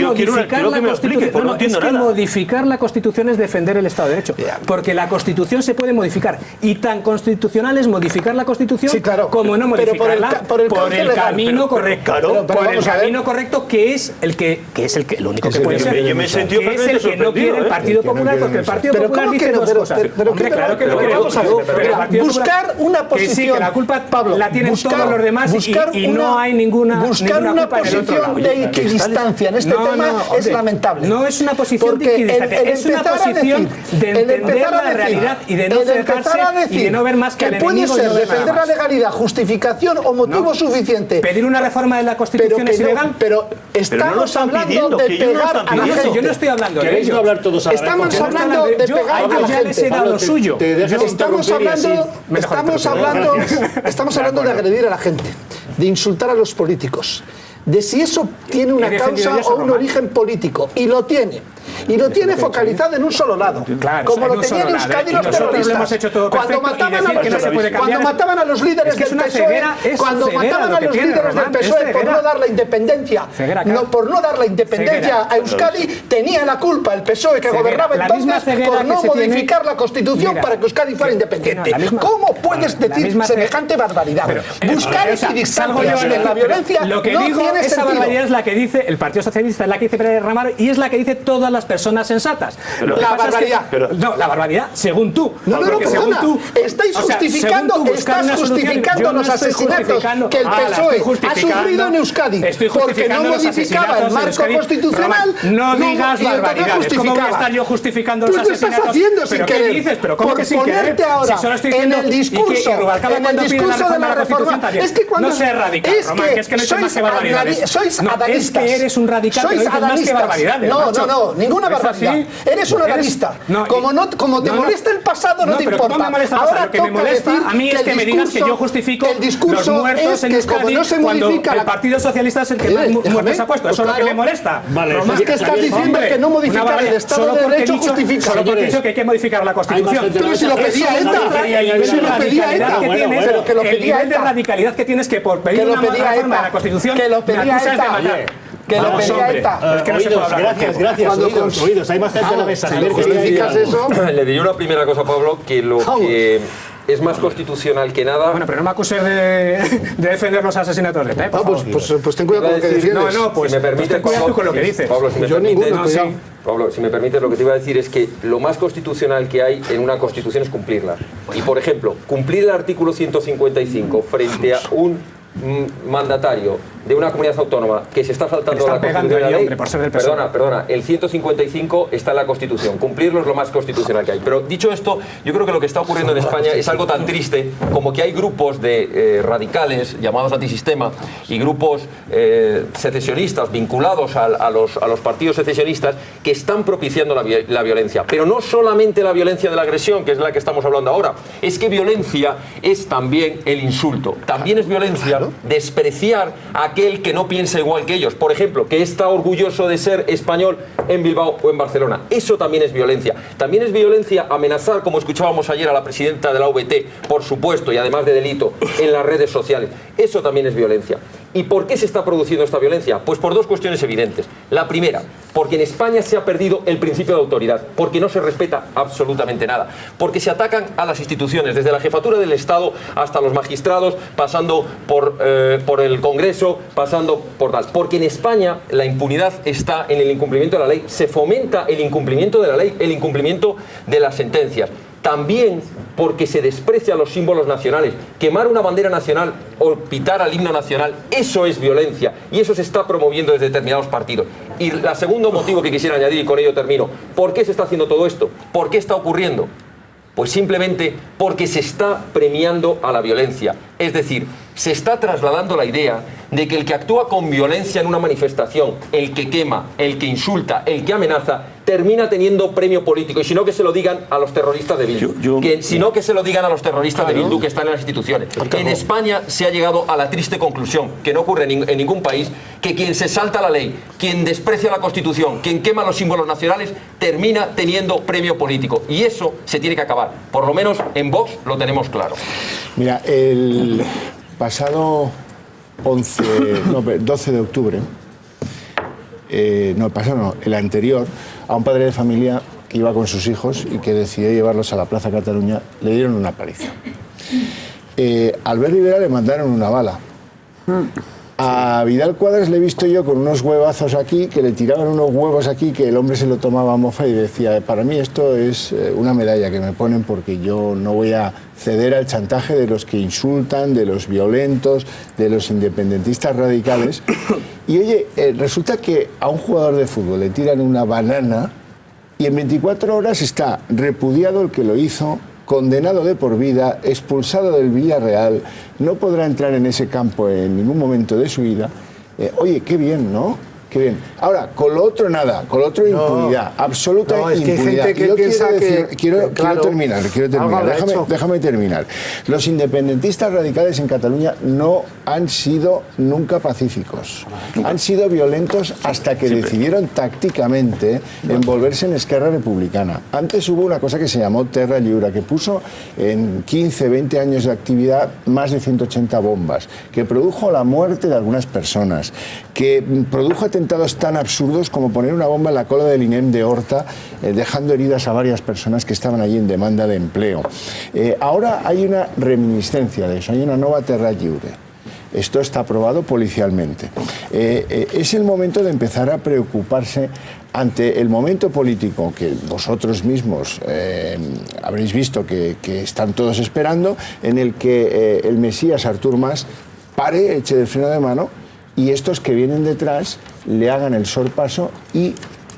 modificar la Constitución es defender el Estado de Derecho. Porque la Constitución se puede modificar. Y tan constitucional es modificar la Constitución como no modificarla por el camino correcto. Por el camino correcto, que es el único que puede ser. Yo me sentí que es el que no quiere el Partido Popular, porque el Partido Popular dice dos cosas. Hombre, claro que lo quiere. Buscar una posición... Que sí, que la culpa la tienen todos los demás y no hay ninguna posición de equidistancia en este tema es lamentable. No es una posición de equidistancia, es una posición de entender la realidad y de no acercarse y de no ver más que al enemigo. Puede ser defender la legalidad, justificación o motivo suficiente. Pedir una reforma de la Constitución es ilegal. Pero estamos hablando de pegar a la gente. Yo no estoy hablando de ello. Hablar todos a la estamos hablando de pegar a la gente. Ya les he dado lo suyo. Estamos hablando de agredir a la gente, de insultar a los políticos, de si eso tiene una causa o un origen político, y lo tiene. Y lo tiene focalizado en un solo lado, como lo tenían en Euskadi los terroristas. Cuando mataban a los líderes del PSOE, por no dar la independencia, a Euskadi, tenía la culpa el PSOE que gobernaba entonces por no modificar la Constitución para que Euskadi fuera independiente. ¿Cómo puedes decir semejante barbaridad? Buscar equidistancias en la violencia no tiene sentido. Esa barbaridad es la que dice el Partido Socialista, es la que dice Pérez Ramaro y es la que dice todas las personas sensatas. La barbaridad. No, la barbaridad, según tú. Porque según tú estáis justificando los asesinatos que el PSOE ha sufrido en Euskadi porque no modificaba el marco constitucional. No digas barbaridades. ¿Cómo voy a estar yo justificando los asesinatos? Pues lo estás haciendo sin querer. ¿Qué dices? ¿Pero cómo que sin querer? Ahora en el discurso de la reforma es que cuando no seas radical, Román, que es que no eres más que barbaridades. Sois adanistas. Es que eres un radical, sois adanistas. No, ninguna barbaridad. Eres un adalista. Como te molesta el pasado, no te importa. ¿Cómo me molesta el pasado? Lo que me molesta a mí es que me digas que yo justifico los muertos en Euskadi cuando el Partido Socialista es el que más muertos ha puesto. Eso es lo que me molesta. Es que estás diciendo que no modificar el Estado de Derecho justifica. Solo porque he dicho que hay que modificar la Constitución. Pero si lo pedía ETA. Pero que lo pedía ETA. El nivel de radicalidad que tienes que por pedir una reforma de la Constitución me acusas de matar. Que lo pedía ETA. Es que no se puede hablar. Gracias. Oídos. Hay más gente en la mesa. Le diría una primera cosa, Pablo, que lo que es más constitucional que nada... Bueno, pero no me acuses de defender los asesinatos de ETA. Pues ten cuidado con lo que defiendes. Pues si me permites, cuidado con lo que dices. Pablo, si me permites, lo que te iba a decir es que lo más constitucional que hay en una constitución es cumplirla. Y, por ejemplo, cumplir el artículo 155 frente a un mandatario de una comunidad autónoma que se está saltando la Constitución de la ley, hombre, por ser del PSOE. perdona, el 155 está en la Constitución, cumplirlo es lo más constitucional que hay. Pero dicho esto, yo creo que lo que está ocurriendo en España es algo tan triste como que hay grupos de radicales llamados antisistema y grupos secesionistas vinculados a los partidos secesionistas que están propiciando la violencia. Pero no solamente la violencia de la agresión, que es la que estamos hablando ahora, es que violencia es también el insulto. También es violencia despreciar a aquel que no piensa igual que ellos. Por ejemplo, que está orgulloso de ser español en Bilbao o en Barcelona. Eso también es violencia. También es violencia amenazar, como escuchábamos ayer a la presidenta de la UVT, por supuesto, y además de delito, en las redes sociales. Eso también es violencia. ¿Y por qué se está produciendo esta violencia? Pues por dos cuestiones evidentes. La primera, porque en España se ha perdido el principio de autoridad, porque no se respeta absolutamente nada, porque se atacan a las instituciones, desde la jefatura del Estado hasta los magistrados, pasando por el Congreso, pasando por tal. Porque en España la impunidad está en el incumplimiento de la ley, se fomenta el incumplimiento de la ley, el incumplimiento de las sentencias. También porque se desprecian los símbolos nacionales. Quemar una bandera nacional o pitar al himno nacional, eso es violencia y eso se está promoviendo desde determinados partidos. Y el segundo motivo que quisiera añadir, y con ello termino, ¿por qué se está haciendo todo esto? ¿Por qué está ocurriendo? Pues simplemente porque se está premiando a la violencia. Es decir, se está trasladando la idea de que el que actúa con violencia en una manifestación, el que quema, el que insulta, el que amenaza, termina teniendo premio político. Y si no, que se lo digan a los terroristas de Bildu. Si no, que se lo digan a los terroristas de Bildu que están en las instituciones. En España se ha llegado a la triste conclusión, que no ocurre en ningún país, que quien se salta la ley, quien desprecia la Constitución, quien quema los símbolos nacionales, termina teniendo premio político. Y eso se tiene que acabar. Por lo menos en Vox lo tenemos claro. Mira, el pasado 12 de octubre, el anterior, a un padre de familia que iba con sus hijos y que decidió llevarlos a la Plaza Cataluña, le dieron una paliza. A Albert Rivera le mandaron una bala. A Vidal Cuadras le he visto yo con unos huevazos aquí, que le tiraban unos huevos aquí, que el hombre se lo tomaba a mofa y decía, para mí esto es una medalla que me ponen porque yo no voy a ceder al chantaje de los que insultan, de los violentos, de los independentistas radicales. Y oye, resulta que a un jugador de fútbol le tiran una banana y en 24 horas está repudiado el que lo hizo, condenado de por vida, expulsado del Villarreal, no podrá entrar en ese campo en ningún momento de su vida. Oye, qué bien, ¿no? Qué bien. Ahora, con lo otro nada, con lo otro impunidad, absoluta impunidad. Es que hay gente que piensa quiero terminar. Déjame terminar. Los independentistas radicales en Cataluña no han sido nunca pacíficos. Han sido violentos hasta que decidieron tácticamente envolverse en Esquerra Republicana. Antes hubo una cosa que se llamó Terra Lliure, que puso en 15, 20 años de actividad más de 180 bombas, que produjo la muerte de algunas personas, que produjo atentados tan absurdos como poner una bomba en la cola del INEM de Horta, dejando heridas a varias personas que estaban allí en demanda de empleo. Ahora hay una reminiscencia de eso, hay una nueva Terra Lliure. Esto está aprobado policialmente. Es el momento de empezar a preocuparse ante el momento político que vosotros mismos habréis visto que están todos esperando, en el que el Mesías Artur Mas pare, eche el freno de mano y estos que vienen detrás le hagan el sorpaso y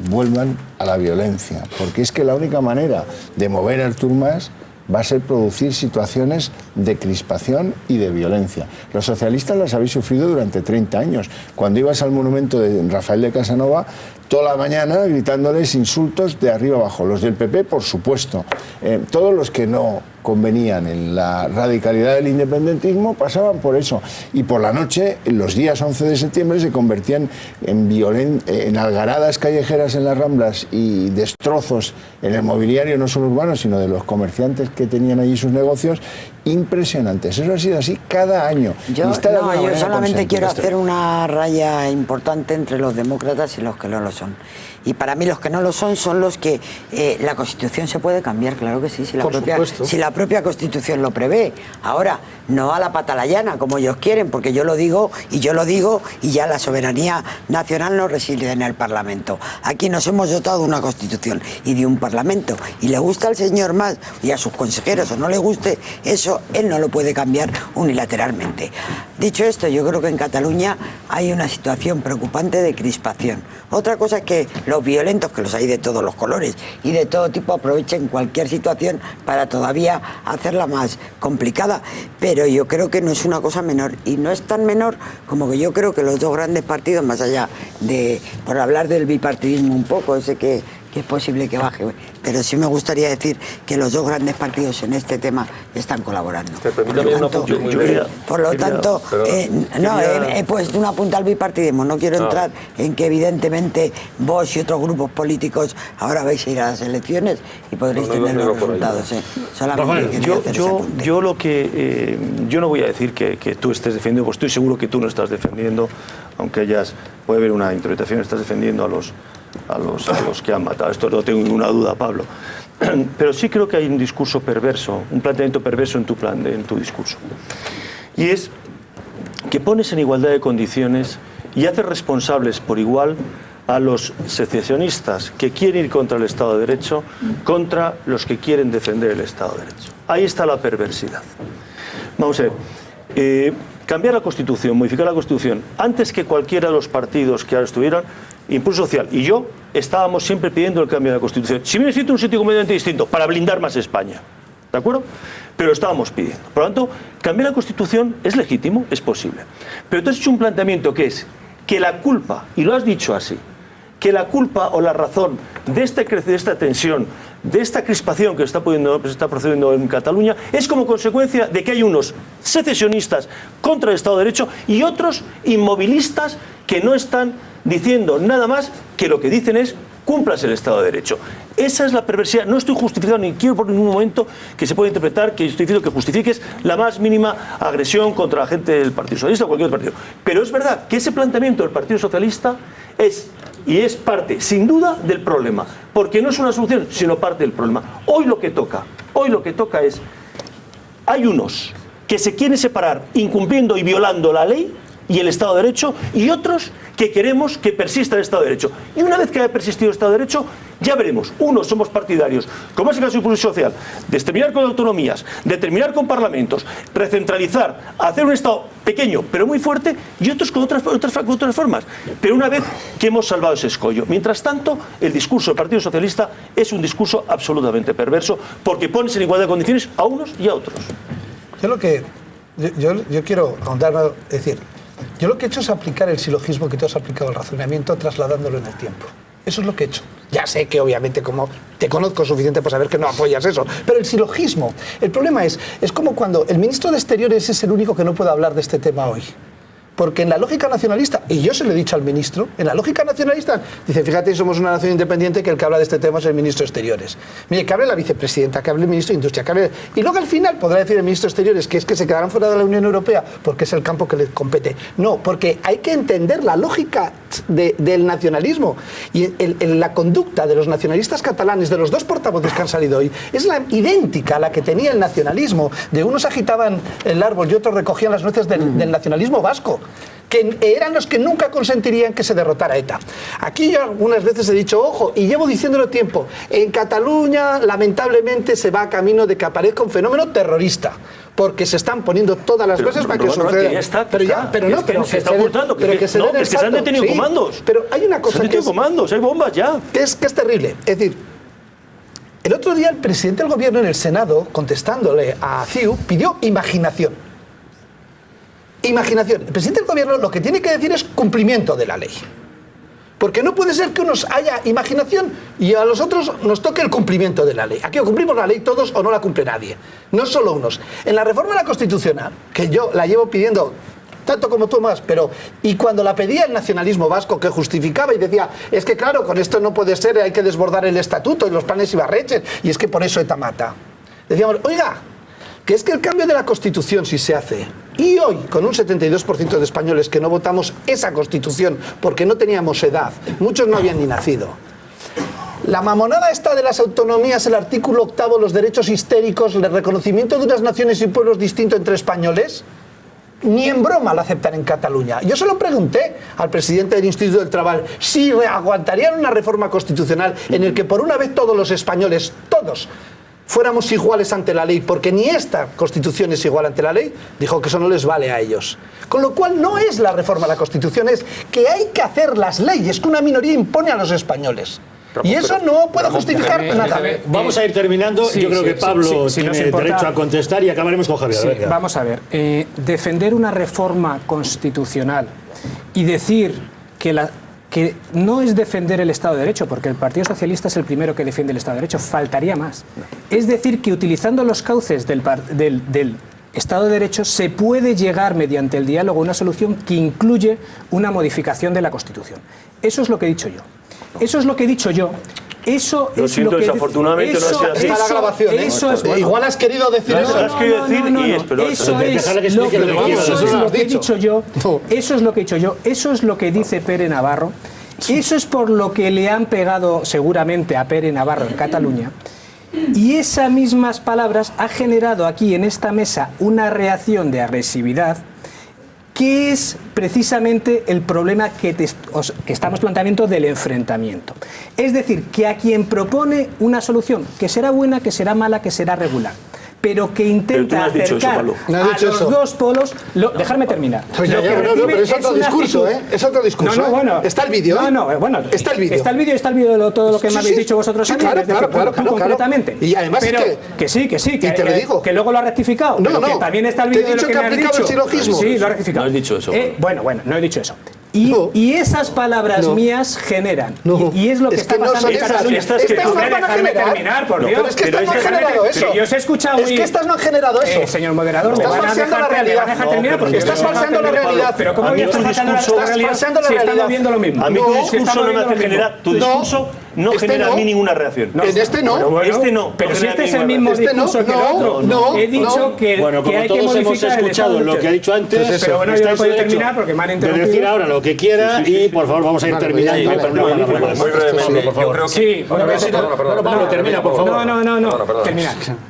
vuelvan a la violencia. Porque es que la única manera de mover a Artur Mas va a ser producir situaciones de crispación y de violencia. Los socialistas las habéis sufrido durante 30 años. Cuando ibas al monumento de Rafael de Casanova, toda la mañana gritándoles insultos de arriba abajo. Los del PP, por supuesto. Todos los que no convenían en la radicalidad del independentismo pasaban por eso. Y por la noche, los días 11 de septiembre, se convertían en algaradas callejeras en las Ramblas y destrozos en el mobiliario no solo urbano, sino de los comerciantes que tenían allí sus negocios, impresionantes. Eso ha sido así cada año. Yo solamente quiero hacer una raya importante entre los demócratas y los que no lo son. Y para mí los que no lo son los que la Constitución se puede cambiar, claro que sí, si la propia Constitución lo prevé. Ahora, no a la pata a la llana, como ellos quieren, porque yo lo digo y ya la soberanía nacional no reside en el Parlamento. Aquí nos hemos dotado de una Constitución y de un Parlamento. Y le gusta al señor Mas y a sus consejeros o no le guste, eso él no lo puede cambiar unilateralmente. Dicho esto, yo creo que en Cataluña hay una situación preocupante de crispación. Otra cosa es que los violentos, que los hay de todos los colores y de todo tipo, aprovechen cualquier situación para todavía hacerla más complicada. Pero yo creo que no es una cosa menor, y no es tan menor como que yo creo que los dos grandes partidos, más allá de, por hablar del bipartidismo un poco, ese que es posible que baje, pero sí me gustaría decir que los dos grandes partidos en este tema están colaborando. Por lo tanto, he puesto una punta al bipartidismo. No quiero entrar en que evidentemente vos y otros grupos políticos ahora vais a ir a las elecciones y podréis tener los resultados. Solamente yo no voy a decir que tú estés defendiendo, pues estoy seguro que tú no estás defendiendo, aunque puede haber una interpretación, estás defendiendo a los que han matado. Esto no tengo ninguna duda, Pablo. Pero sí creo que hay un discurso perverso, un planteamiento perverso en tu discurso. Y es que pones en igualdad de condiciones y haces responsables por igual a los secesionistas que quieren ir contra el Estado de Derecho contra los que quieren defender el Estado de Derecho. Ahí está la perversidad. Vamos a ver. Cambiar la Constitución, modificar la Constitución, antes que cualquiera de los partidos que ahora estuvieran, Impulso Social y yo estábamos siempre pidiendo el cambio de la Constitución. Si bien es cierto, un sitio completamente distinto, para blindar más España. ¿De acuerdo? Pero lo estábamos pidiendo. Por lo tanto, cambiar la Constitución es legítimo, es posible. Pero tú has hecho un planteamiento que es que la culpa, y lo has dicho así, que la culpa o la razón de esta tensión, de esta crispación que se está procediendo en Cataluña, es como consecuencia de que hay unos secesionistas contra el Estado de Derecho y otros inmovilistas que no están diciendo nada más que lo que dicen es cumplas el Estado de Derecho. Esa es la perversidad. No estoy justificando, ni quiero por ningún momento que se pueda interpretar que estoy diciendo que justifiques la más mínima agresión contra la gente del Partido Socialista o cualquier otro partido. Pero es verdad que ese planteamiento del Partido Socialista es parte, sin duda, del problema. Porque no es una solución, sino parte del problema. Hoy lo que toca es, hay unos que se quieren separar incumpliendo y violando la ley y el Estado de Derecho, y otros que queremos que persista el Estado de Derecho. Y una vez que haya persistido el Estado de Derecho, ya veremos. Unos somos partidarios, como es el caso de Impulso Social, de terminar con autonomías, de terminar con parlamentos, recentralizar, hacer un Estado pequeño pero muy fuerte, y otros con otras formas. Pero una vez que hemos salvado ese escollo. Mientras tanto, el discurso del Partido Socialista es un discurso absolutamente perverso, porque pones en igualdad de condiciones a unos y a otros. Yo quiero ahondar, es decir, yo lo que he hecho es aplicar el silogismo que tú has aplicado al razonamiento, trasladándolo en el tiempo. Eso es lo que he hecho. Ya sé que obviamente como te conozco suficiente para saber que no apoyas eso, pero el silogismo, el problema es como cuando el ministro de Exteriores es el único que no puede hablar de este tema hoy. Porque en la lógica nacionalista, y yo se lo he dicho al ministro, en la lógica nacionalista, dice, fíjate, somos una nación independiente, que el que habla de este tema es el ministro de Exteriores. Mire, que hable la vicepresidenta, que hable el ministro de Industria, que hable... Y luego al final podrá decir el ministro de Exteriores que es que se quedarán fuera de la Unión Europea porque es el campo que les compete. No, porque hay que entender la lógica del nacionalismo. Y la conducta de los nacionalistas catalanes, de los dos portavoces que han salido hoy, es idéntica a la que tenía el nacionalismo. De unos agitaban el árbol y otros recogían las nueces del nacionalismo vasco, que eran los que nunca consentirían que se derrotara ETA. Aquí yo algunas veces he dicho, ojo, y llevo diciéndolo tiempo, en Cataluña lamentablemente se va a camino de que aparezca un fenómeno terrorista, porque se están poniendo todas las cosas para que suceda. Se está ocultando, que se han detenido comandos. Pero hay una cosa que comandos, hay bombas ya. Que es terrible. Es decir, el otro día el presidente del gobierno en el Senado, contestándole a CiU, pidió imaginación. Imaginación. El presidente del gobierno lo que tiene que decir es cumplimiento de la ley. Porque no puede ser que unos haya imaginación y a los otros nos toque el cumplimiento de la ley. Aquí o cumplimos la ley todos o no la cumple nadie. No solo unos. En la reforma de la Constitucional, que yo la llevo pidiendo tanto como tú más, y cuando la pedía el nacionalismo vasco, que justificaba y decía, es que claro, con esto no puede ser, hay que desbordar el estatuto y los planes Ibarretxe, y es que por eso ETA mata. Decíamos, oiga, que es que el cambio de la Constitución, si se hace, Y hoy, con un 72% de españoles que no votamos esa Constitución porque no teníamos edad, muchos no habían ni nacido. La mamonada esta de las autonomías, el artículo 8, los derechos históricos, el reconocimiento de unas naciones y pueblos distintos entre españoles, ni en broma la aceptan en Cataluña. Yo se lo pregunté al presidente del Instituto del Trabajo si aguantarían una reforma constitucional en el que por una vez todos los españoles, todos, fuéramos iguales ante la ley, porque ni esta Constitución es igual ante la ley. Dijo que eso no les vale a ellos. Con lo cual no es la reforma a la Constitución, es que hay que hacer las leyes que una minoría impone a los españoles. Y eso no puede justificar nada. Vamos a ir terminando. Sí, yo creo sí, que Pablo si tiene nos importa, derecho a contestar y acabaremos con Javier. Sí, Venga. vamos a ver. Defender una reforma constitucional y decir que no es defender el Estado de Derecho, porque el Partido Socialista es el primero que defiende el Estado de Derecho, faltaría más. Es decir, que utilizando los cauces del Estado de Derecho se puede llegar mediante el diálogo a una solución que incluye una modificación de la Constitución. Eso es lo que he dicho yo. Eso es lo que he dicho yo. Eso lo es siento, lo que desafortunadamente no ha sido así. Está la grabación, ¿eh? Eso es bueno. Igual has querido decir eso. Has querido decir y es peor. Eso es lo que he dicho yo. Eso es lo que he dicho yo. Eso es lo que dice Pere Navarro. Eso es por lo que le han pegado seguramente a Pere Navarro en Cataluña. Y esas mismas palabras ha generado aquí en esta mesa una reacción de agresividad que es precisamente el problema que estamos planteando del enfrentamiento. Es decir, que a quien propone una solución, que será buena, que será mala, que será regular, pero que intenta acercar a los dos polos... Dejarme terminar. Pero es otro discurso, ¿eh? Es otro discurso. No, bueno. Está el vídeo. Bueno. Está el vídeo. Está el vídeo de todo lo que me habéis dicho vosotros. Sí, claro, concretamente. Y además pero que sí. Y te lo digo. Que luego lo ha rectificado. No. Que también está el vídeo de lo que me has dicho. El silogismo. Sí, lo ha rectificado. No has dicho eso. Bueno, no he dicho eso. Y esas palabras mías generan. Y es lo que está pasando en Cataluña. Déjame terminar, por Dios. Pero es que estas no han generado eso. Yo os he escuchado. Es que estas no han generado eso. Señor moderador, me van a dejar terminar porque estás falseando la realidad. Pero ¿cómo voy a estar falseando la realidad si estamos viendo lo mismo? A mí tu discurso no me hace generar... Tu discurso no genera a mí ninguna reacción. En este no. Este no. Pero si este es el mismo discurso que el otro. He dicho que hay que modificar el Estado. Lo que ha dicho antes. Pero bueno, yo no puedo terminar porque me han interrumpido. De decir ahora lo que quiera y por favor vamos a ir terminando. Muy brevemente, yo creo que... Sí, Pablo, termina, por favor. No.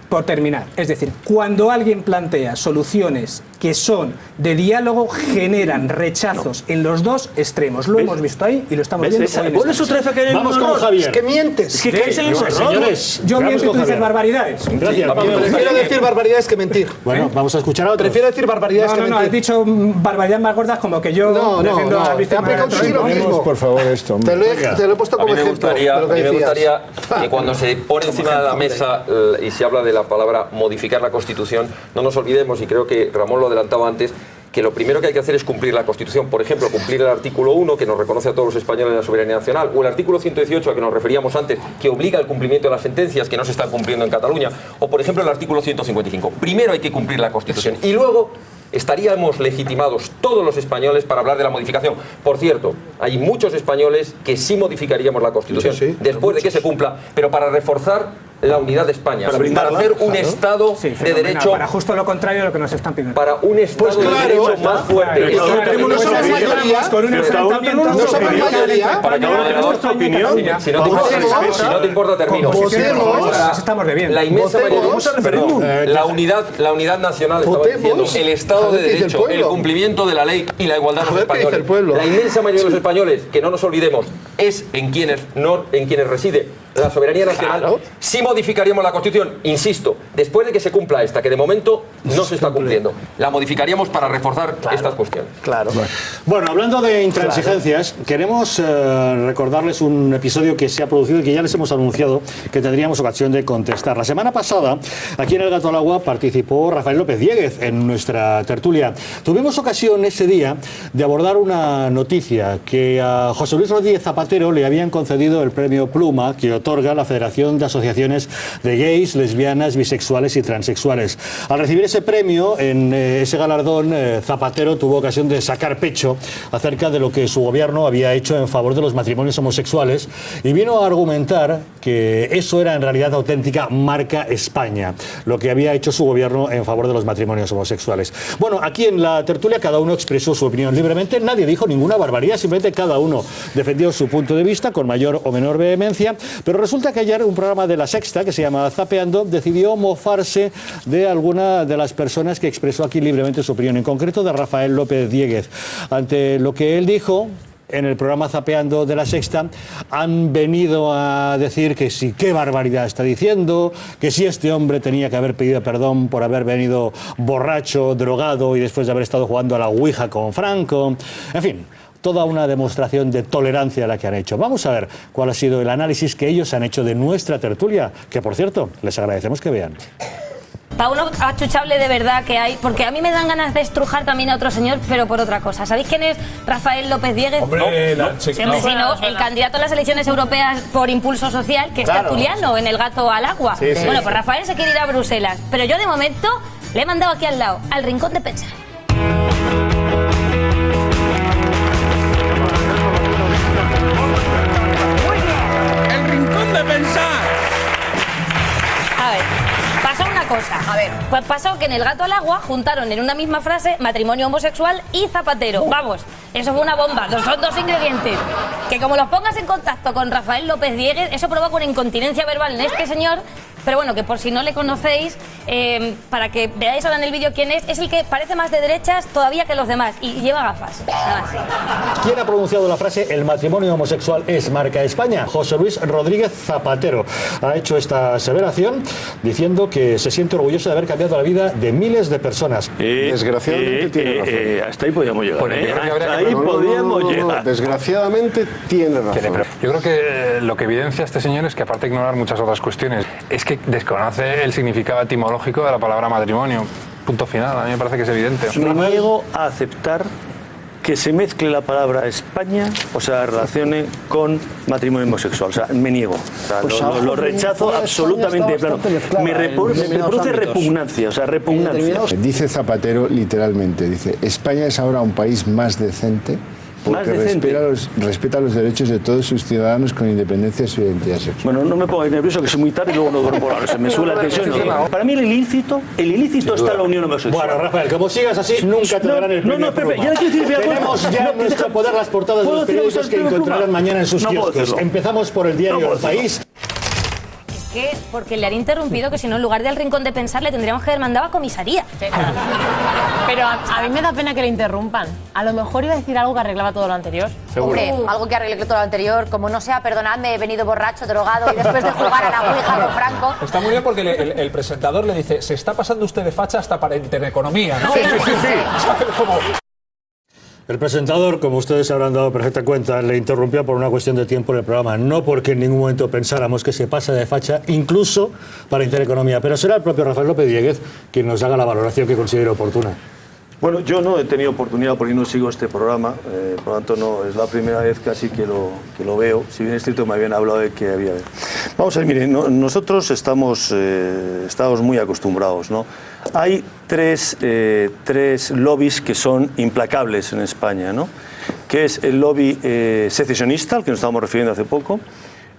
Por terminar. Es decir, cuando alguien plantea soluciones que son de diálogo, generan rechazos en los dos extremos. Lo hemos visto ahí y lo estamos viendo hoy. Vamos con Javier. Es que mientes. Es que es el señores. Yo miento y tú dices barbaridades. Gracias. Prefiero decir barbaridades que mentir. Bueno, vamos a escuchar a otros. Prefiero decir barbaridades que mentir. No, has dicho barbaridades más gordas como que yo defiendo a las víctimas del terrorismo. Por favor, esto. Te lo he puesto como ejemplo. A mí me gustaría que cuando se pone encima de la mesa y se habla de la palabra modificar la Constitución, no nos olvidemos, y creo que Ramón lo adelantaba antes, que lo primero que hay que hacer es cumplir la Constitución. Por ejemplo, cumplir el artículo 1, que nos reconoce a todos los españoles la soberanía nacional, o el artículo 118, al que nos referíamos antes, que obliga al cumplimiento de las sentencias que no se están cumpliendo en Cataluña, o por ejemplo el artículo 155. Primero hay que cumplir la Constitución y luego estaríamos legitimados todos los españoles para hablar de la modificación. Por cierto, hay muchos españoles que sí modificaríamos la Constitución después de que se cumpla, pero para reforzar la unidad de España, para hacer un Estado de derecho, para justo lo contrario de lo que nos están pidiendo, para un Estado de derecho más fuerte. No somos mayoría. Con un enfrentamiento no somos mayoría. Para cada uno tenemos nuestra opinión. Si no te importa, termino. Estamos de bien. La inmensa mayoría, la unidad nacional, estaba diciendo, el Estado de derecho, el cumplimiento de la ley y la igualdad de los españoles. La inmensa mayoría de los españoles, que no nos olvidemos, es en quienes reside la soberanía nacional. Si modificaríamos la Constitución, insisto, después de que se cumpla esta, que de momento no se está cumpliendo, la modificaríamos para reforzar estas cuestiones. Claro. Bueno, hablando de intransigencias, queremos recordarles un episodio que se ha producido y que ya les hemos anunciado que tendríamos ocasión de contestar. La semana pasada, aquí en El Gato al Agua, participó Rafael López Diéguez en nuestra tertulia. Tuvimos ocasión ese día de abordar una noticia que a José Luis Rodríguez Zapatero Zapatero le habían concedido el premio Pluma que otorga la Federación de Asociaciones de Gays, Lesbianas, Bisexuales y Transexuales. Al recibir ese premio, en ese galardón, Zapatero tuvo ocasión de sacar pecho acerca de lo que su gobierno había hecho en favor de los matrimonios homosexuales y vino a argumentar que eso era en realidad auténtica marca España, lo que había hecho su gobierno en favor de los matrimonios homosexuales. Bueno, aquí en la tertulia cada uno expresó su opinión libremente, nadie dijo ninguna barbaridad, simplemente cada uno defendió su punto de vista con mayor o menor vehemencia, pero resulta que ayer un programa de La Sexta que se llama Zapeando decidió mofarse de alguna de las personas que expresó aquí libremente su opinión, en concreto de Rafael López Diéguez. Ante lo que él dijo en el programa Zapeando de La Sexta, han venido a decir que sí, qué barbaridad está diciendo, que si este hombre tenía que haber pedido perdón por haber venido borracho, drogado y después de haber estado jugando a la Ouija con Franco. En fin, toda una demostración de tolerancia la que han hecho. Vamos a ver cuál ha sido el análisis que ellos han hecho de nuestra tertulia, que por cierto, les agradecemos que vean. Para uno achuchable de verdad que hay, porque a mí me dan ganas de estrujar también a otro señor, pero por otra cosa. ¿Sabéis quién es Rafael López Diéguez? Hombre, el candidato a las elecciones europeas por Impulso Social, que es tertuliano en El Gato al Agua. Sí, sí, bueno, pues Rafael se quiere ir a Bruselas, pero yo de momento le he mandado aquí al lado, al rincón de pensar. El rincón de pensar. A ver, pasó una cosa. A ver, pues pasó que en El Gato al Agua juntaron en una misma frase matrimonio homosexual y Zapatero. Vamos, eso fue una bomba. Son dos ingredientes que, como los pongas en contacto con Rafael López Diéguez, eso provoca una incontinencia verbal en este señor. Pero bueno, que por si no le conocéis, para que veáis ahora en el vídeo quién es el que parece más de derechas todavía que los demás y lleva gafas. Nada más. ¿Quién ha pronunciado la frase el matrimonio homosexual es marca España? José Luis Rodríguez Zapatero ha hecho esta aseveración diciendo que se siente orgulloso de haber cambiado la vida de miles de personas. Desgraciadamente tiene razón. Hasta ahí podíamos llegar. Hasta ahí podíamos llegar. Desgraciadamente tiene razón. Yo creo que lo que evidencia este señor es que, aparte de ignorar muchas otras cuestiones, es que desconoce el significado etimológico de la palabra matrimonio. Punto final, a mí me parece que es evidente. Me niego a aceptar que se mezcle la palabra España, o sea, relacione con matrimonio homosexual. O sea, me niego. O sea, pues lo rechazo absolutamente. Claro. Me produce repugnancia, o sea, repugnancia. Dice Zapatero literalmente, dice, España es ahora un país más decente porque respeta los derechos de todos sus ciudadanos con independencia de su identidad sexual. Bueno, no me pongáis nervioso, que soy muy tarde y luego no duermo por la noche. Me sube la tensión. Para mí el ilícito está en la unión homosexual. Bueno, Rafael, como sigas así, nunca te darán el premio Pluma. Tenemos ya en nuestro poder las portadas de los periódicos que encontrarán mañana en sus kioscos. Empezamos por el diario El País. Porque le han interrumpido, que si no, en lugar del rincón de pensar, le tendríamos que haber mandado a comisaría. Pero a mí me da pena que le interrumpan. A lo mejor iba a decir algo que arreglaba todo lo anterior. Hombre, algo que arregle todo lo anterior, como no sea, perdonadme, he venido borracho, drogado y después de jugar a la Ouija con Franco. Está muy bien porque el presentador le dice, se está pasando usted de facha hasta para Intereconomía, ¿no? Sí. El presentador, como ustedes se habrán dado perfecta cuenta, le interrumpió por una cuestión de tiempo en el programa, no porque en ningún momento pensáramos que se pasa de facha, incluso para Intereconomía, pero será el propio Rafael López Diéguez quien nos haga la valoración que considere oportuna. Bueno, yo no he tenido oportunidad porque no sigo este programa, por lo tanto no es la primera vez casi que lo veo, si bien es cierto me habían hablado de que había. Vamos a ver, miren, nosotros estamos muy acostumbrados, ¿no? Hay tres lobbies que son implacables en España, ¿no? Que es el lobby secesionista, al que nos estábamos refiriendo hace poco,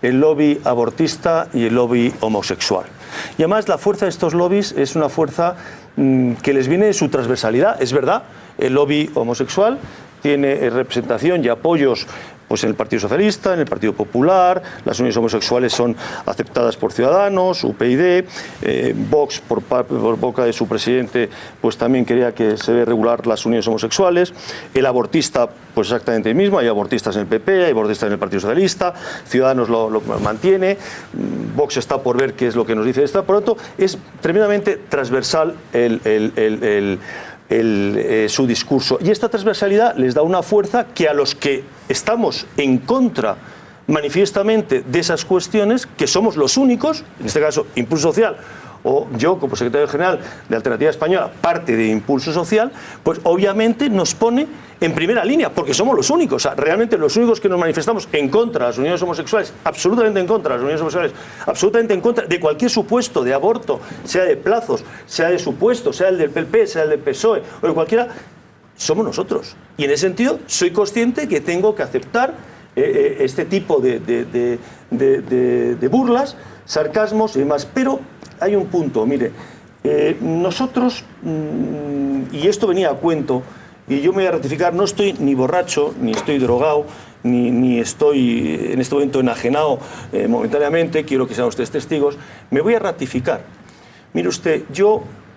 el lobby abortista y el lobby homosexual. Y además la fuerza de estos lobbies es una fuerza que les viene de su transversalidad. Es verdad, el lobby homosexual tiene representación y apoyos pues en el Partido Socialista, en el Partido Popular, las uniones homosexuales son aceptadas por Ciudadanos, UPyD, Vox, por boca de su presidente, pues también quería que se debe regular las uniones homosexuales, el abortista, pues exactamente el mismo, hay abortistas en el PP, hay abortistas en el Partido Socialista, Ciudadanos lo mantiene, Vox está por ver qué es lo que nos dice esta, por lo tanto, es tremendamente transversal su discurso. Y esta transversalidad les da una fuerza que a los que estamos en contra manifiestamente de esas cuestiones, que somos los únicos, en este caso Impulso Social o yo como secretario general de Alternativa Española, parte de Impulso Social, pues obviamente nos pone en primera línea, porque somos los únicos, o sea, realmente los únicos que nos manifestamos en contra de las uniones homosexuales, absolutamente en contra de las uniones homosexuales, absolutamente en contra de cualquier supuesto de aborto, sea de plazos, sea de supuesto, sea el del PP, sea el del PSOE o de cualquiera, somos nosotros. Y en ese sentido soy consciente que tengo que aceptar este tipo de burlas, sarcasmos y demás. Pero hay un punto, mire, nosotros, y esto venía a cuento, y yo me voy a ratificar, no estoy ni borracho, ni estoy drogado, ni estoy en este momento enajenado momentáneamente, quiero que sean ustedes testigos, me voy a ratificar. Mire usted,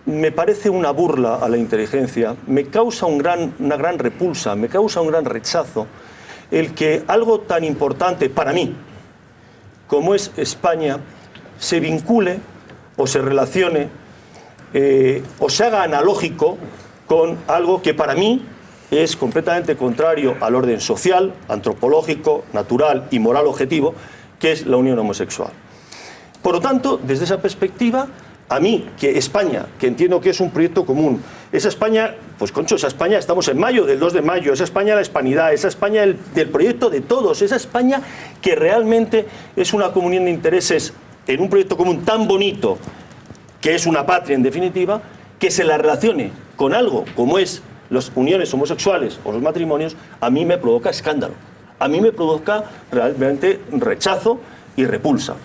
me parece una burla a la inteligencia, me causa una gran repulsa, me causa un gran rechazo el que algo tan importante para mí como es España se vincule o se relacione o se haga analógico con algo que para mí es completamente contrario al orden social, antropológico, natural y moral objetivo, que es la unión homosexual. Por lo tanto, desde esa perspectiva, a mí, que España, que entiendo que es un proyecto común, esa España, pues concho, esa España, estamos en mayo, del 2 de mayo, esa España la hispanidad, esa España del proyecto de todos, esa España que realmente es una comunión de intereses en un proyecto común tan bonito, que es una patria en definitiva, que se la relacione con algo como es las uniones homosexuales o los matrimonios, a mí me provoca escándalo, a mí me provoca realmente rechazo y repulsa.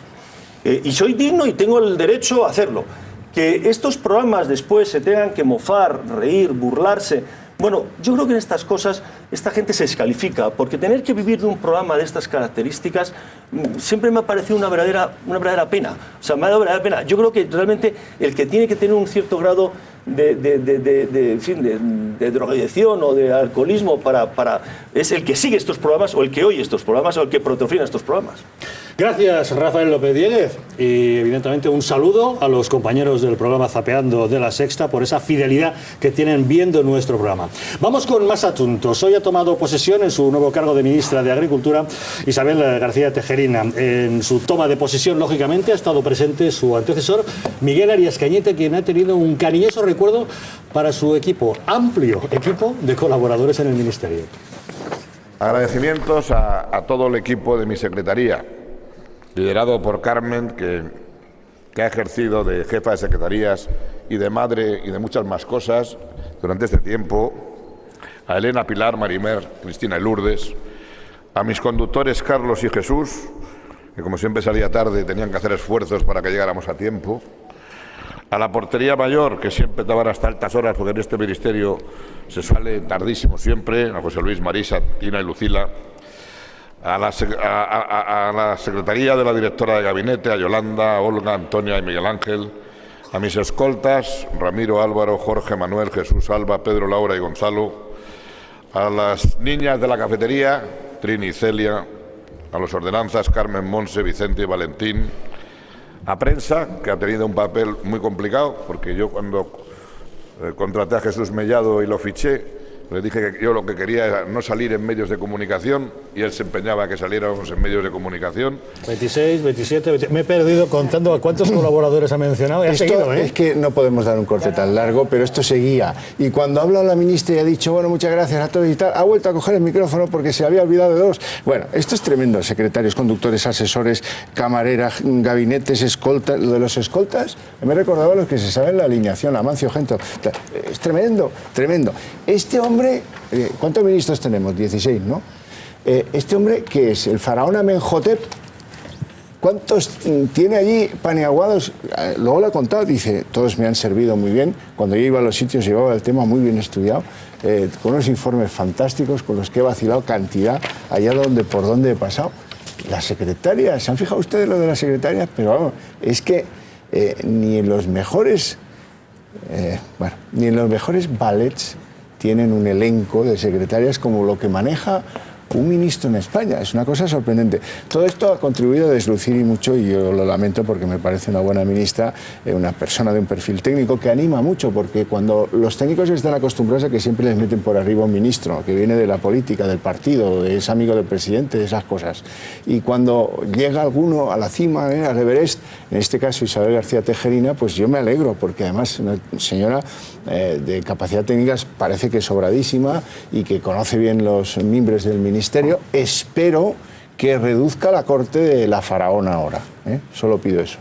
Y soy digno y tengo el derecho a hacerlo. Que estos programas después se tengan que mofar, reír, burlarse, bueno, yo creo que en estas cosas esta gente se descalifica, porque tener que vivir de un programa de estas características siempre me ha parecido una verdadera pena. O sea, me ha dado verdadera pena. Yo creo que realmente el que tiene que tener un cierto grado de drogadicción o de alcoholismo es el que sigue estos programas o el que oye estos programas o el que patrocina estos programas. Gracias, Rafael López Diéguez, y evidentemente un saludo a los compañeros del programa Zapeando de La Sexta por esa fidelidad que tienen viendo nuestro programa. Vamos con más asuntos. Hoy ha tomado posesión en su nuevo cargo de ministra de Agricultura Isabel García Tejerina. En su toma de posesión, lógicamente, ha estado presente su antecesor Miguel Arias Cañete, quien ha tenido un cariñoso recuerdo para su equipo, amplio equipo de colaboradores en el ministerio. Agradecimientos a todo el equipo de mi secretaría, liderado por Carmen, que ha ejercido de jefa de secretarías y de madre y de muchas más cosas durante este tiempo, a Elena, Pilar, Marimer, Cristina y Lourdes, a mis conductores Carlos y Jesús, que como siempre salía tarde tenían que hacer esfuerzos para que llegáramos a tiempo, a la portería mayor, que siempre estaban hasta altas horas, porque en este ministerio se sale tardísimo siempre, a José Luis, Marisa, Tina y Lucila, a la secretaría de la directora de gabinete, a Yolanda, a Olga, a Antonia y Miguel Ángel, a mis escoltas, Ramiro, Álvaro, Jorge, Manuel, Jesús, Alba, Pedro, Laura y Gonzalo, a las niñas de la cafetería, Trini y Celia, a los ordenanzas, Carmen, Monse, Vicente y Valentín, a prensa, que ha tenido un papel muy complicado, porque yo cuando contraté a Jesús Mellado y lo fiché, le dije que yo lo que quería era no salir en medios de comunicación y él se empeñaba que saliéramos en medios de comunicación. 26, 27, 20... Me he perdido contando a cuántos colaboradores ha mencionado. Es que no podemos dar un corte tan largo, pero esto seguía. Y cuando ha hablado la ministra y ha dicho, bueno, muchas gracias a todos y tal, ha vuelto a coger el micrófono porque se había olvidado de dos. Bueno, esto es tremendo. Secretarios, conductores, asesores, camareras, gabinetes, escoltas. Lo de los escoltas, me recordaba a los que se saben la alineación, Amancio Gento. Es tremendo, tremendo. Este hombre, ¿cuántos ministros tenemos? 16, ¿no? Este hombre, ¿qué es? ¿El faraón Amenhotep? ¿Cuántos tiene allí paneaguados? Luego lo ha contado, dice, todos me han servido muy bien. Cuando yo iba a los sitios llevaba el tema muy bien estudiado, con unos informes fantásticos con los que he vacilado cantidad allá por donde he pasado. Las secretarias, ¿se han fijado ustedes lo de las secretarias? Pero vamos, es que ni en los mejores ballets tienen un elenco de secretarias como lo que maneja un ministro en España. Es una cosa sorprendente. Todo esto ha contribuido a deslucir y mucho, y yo lo lamento porque me parece una buena ministra, una persona de un perfil técnico que anima mucho, porque cuando los técnicos están acostumbrados a que siempre les meten por arriba un ministro que viene de la política, del partido, es amigo del presidente, de esas cosas, y cuando llega alguno a la cima, al Everest, en este caso Isabel García Tejerina, pues yo me alegro, porque además una señora de capacidad técnica parece que sobradísima y que conoce bien los mimbres del ministerio. Espero que reduzca la corte de la faraona ahora, solo pido eso.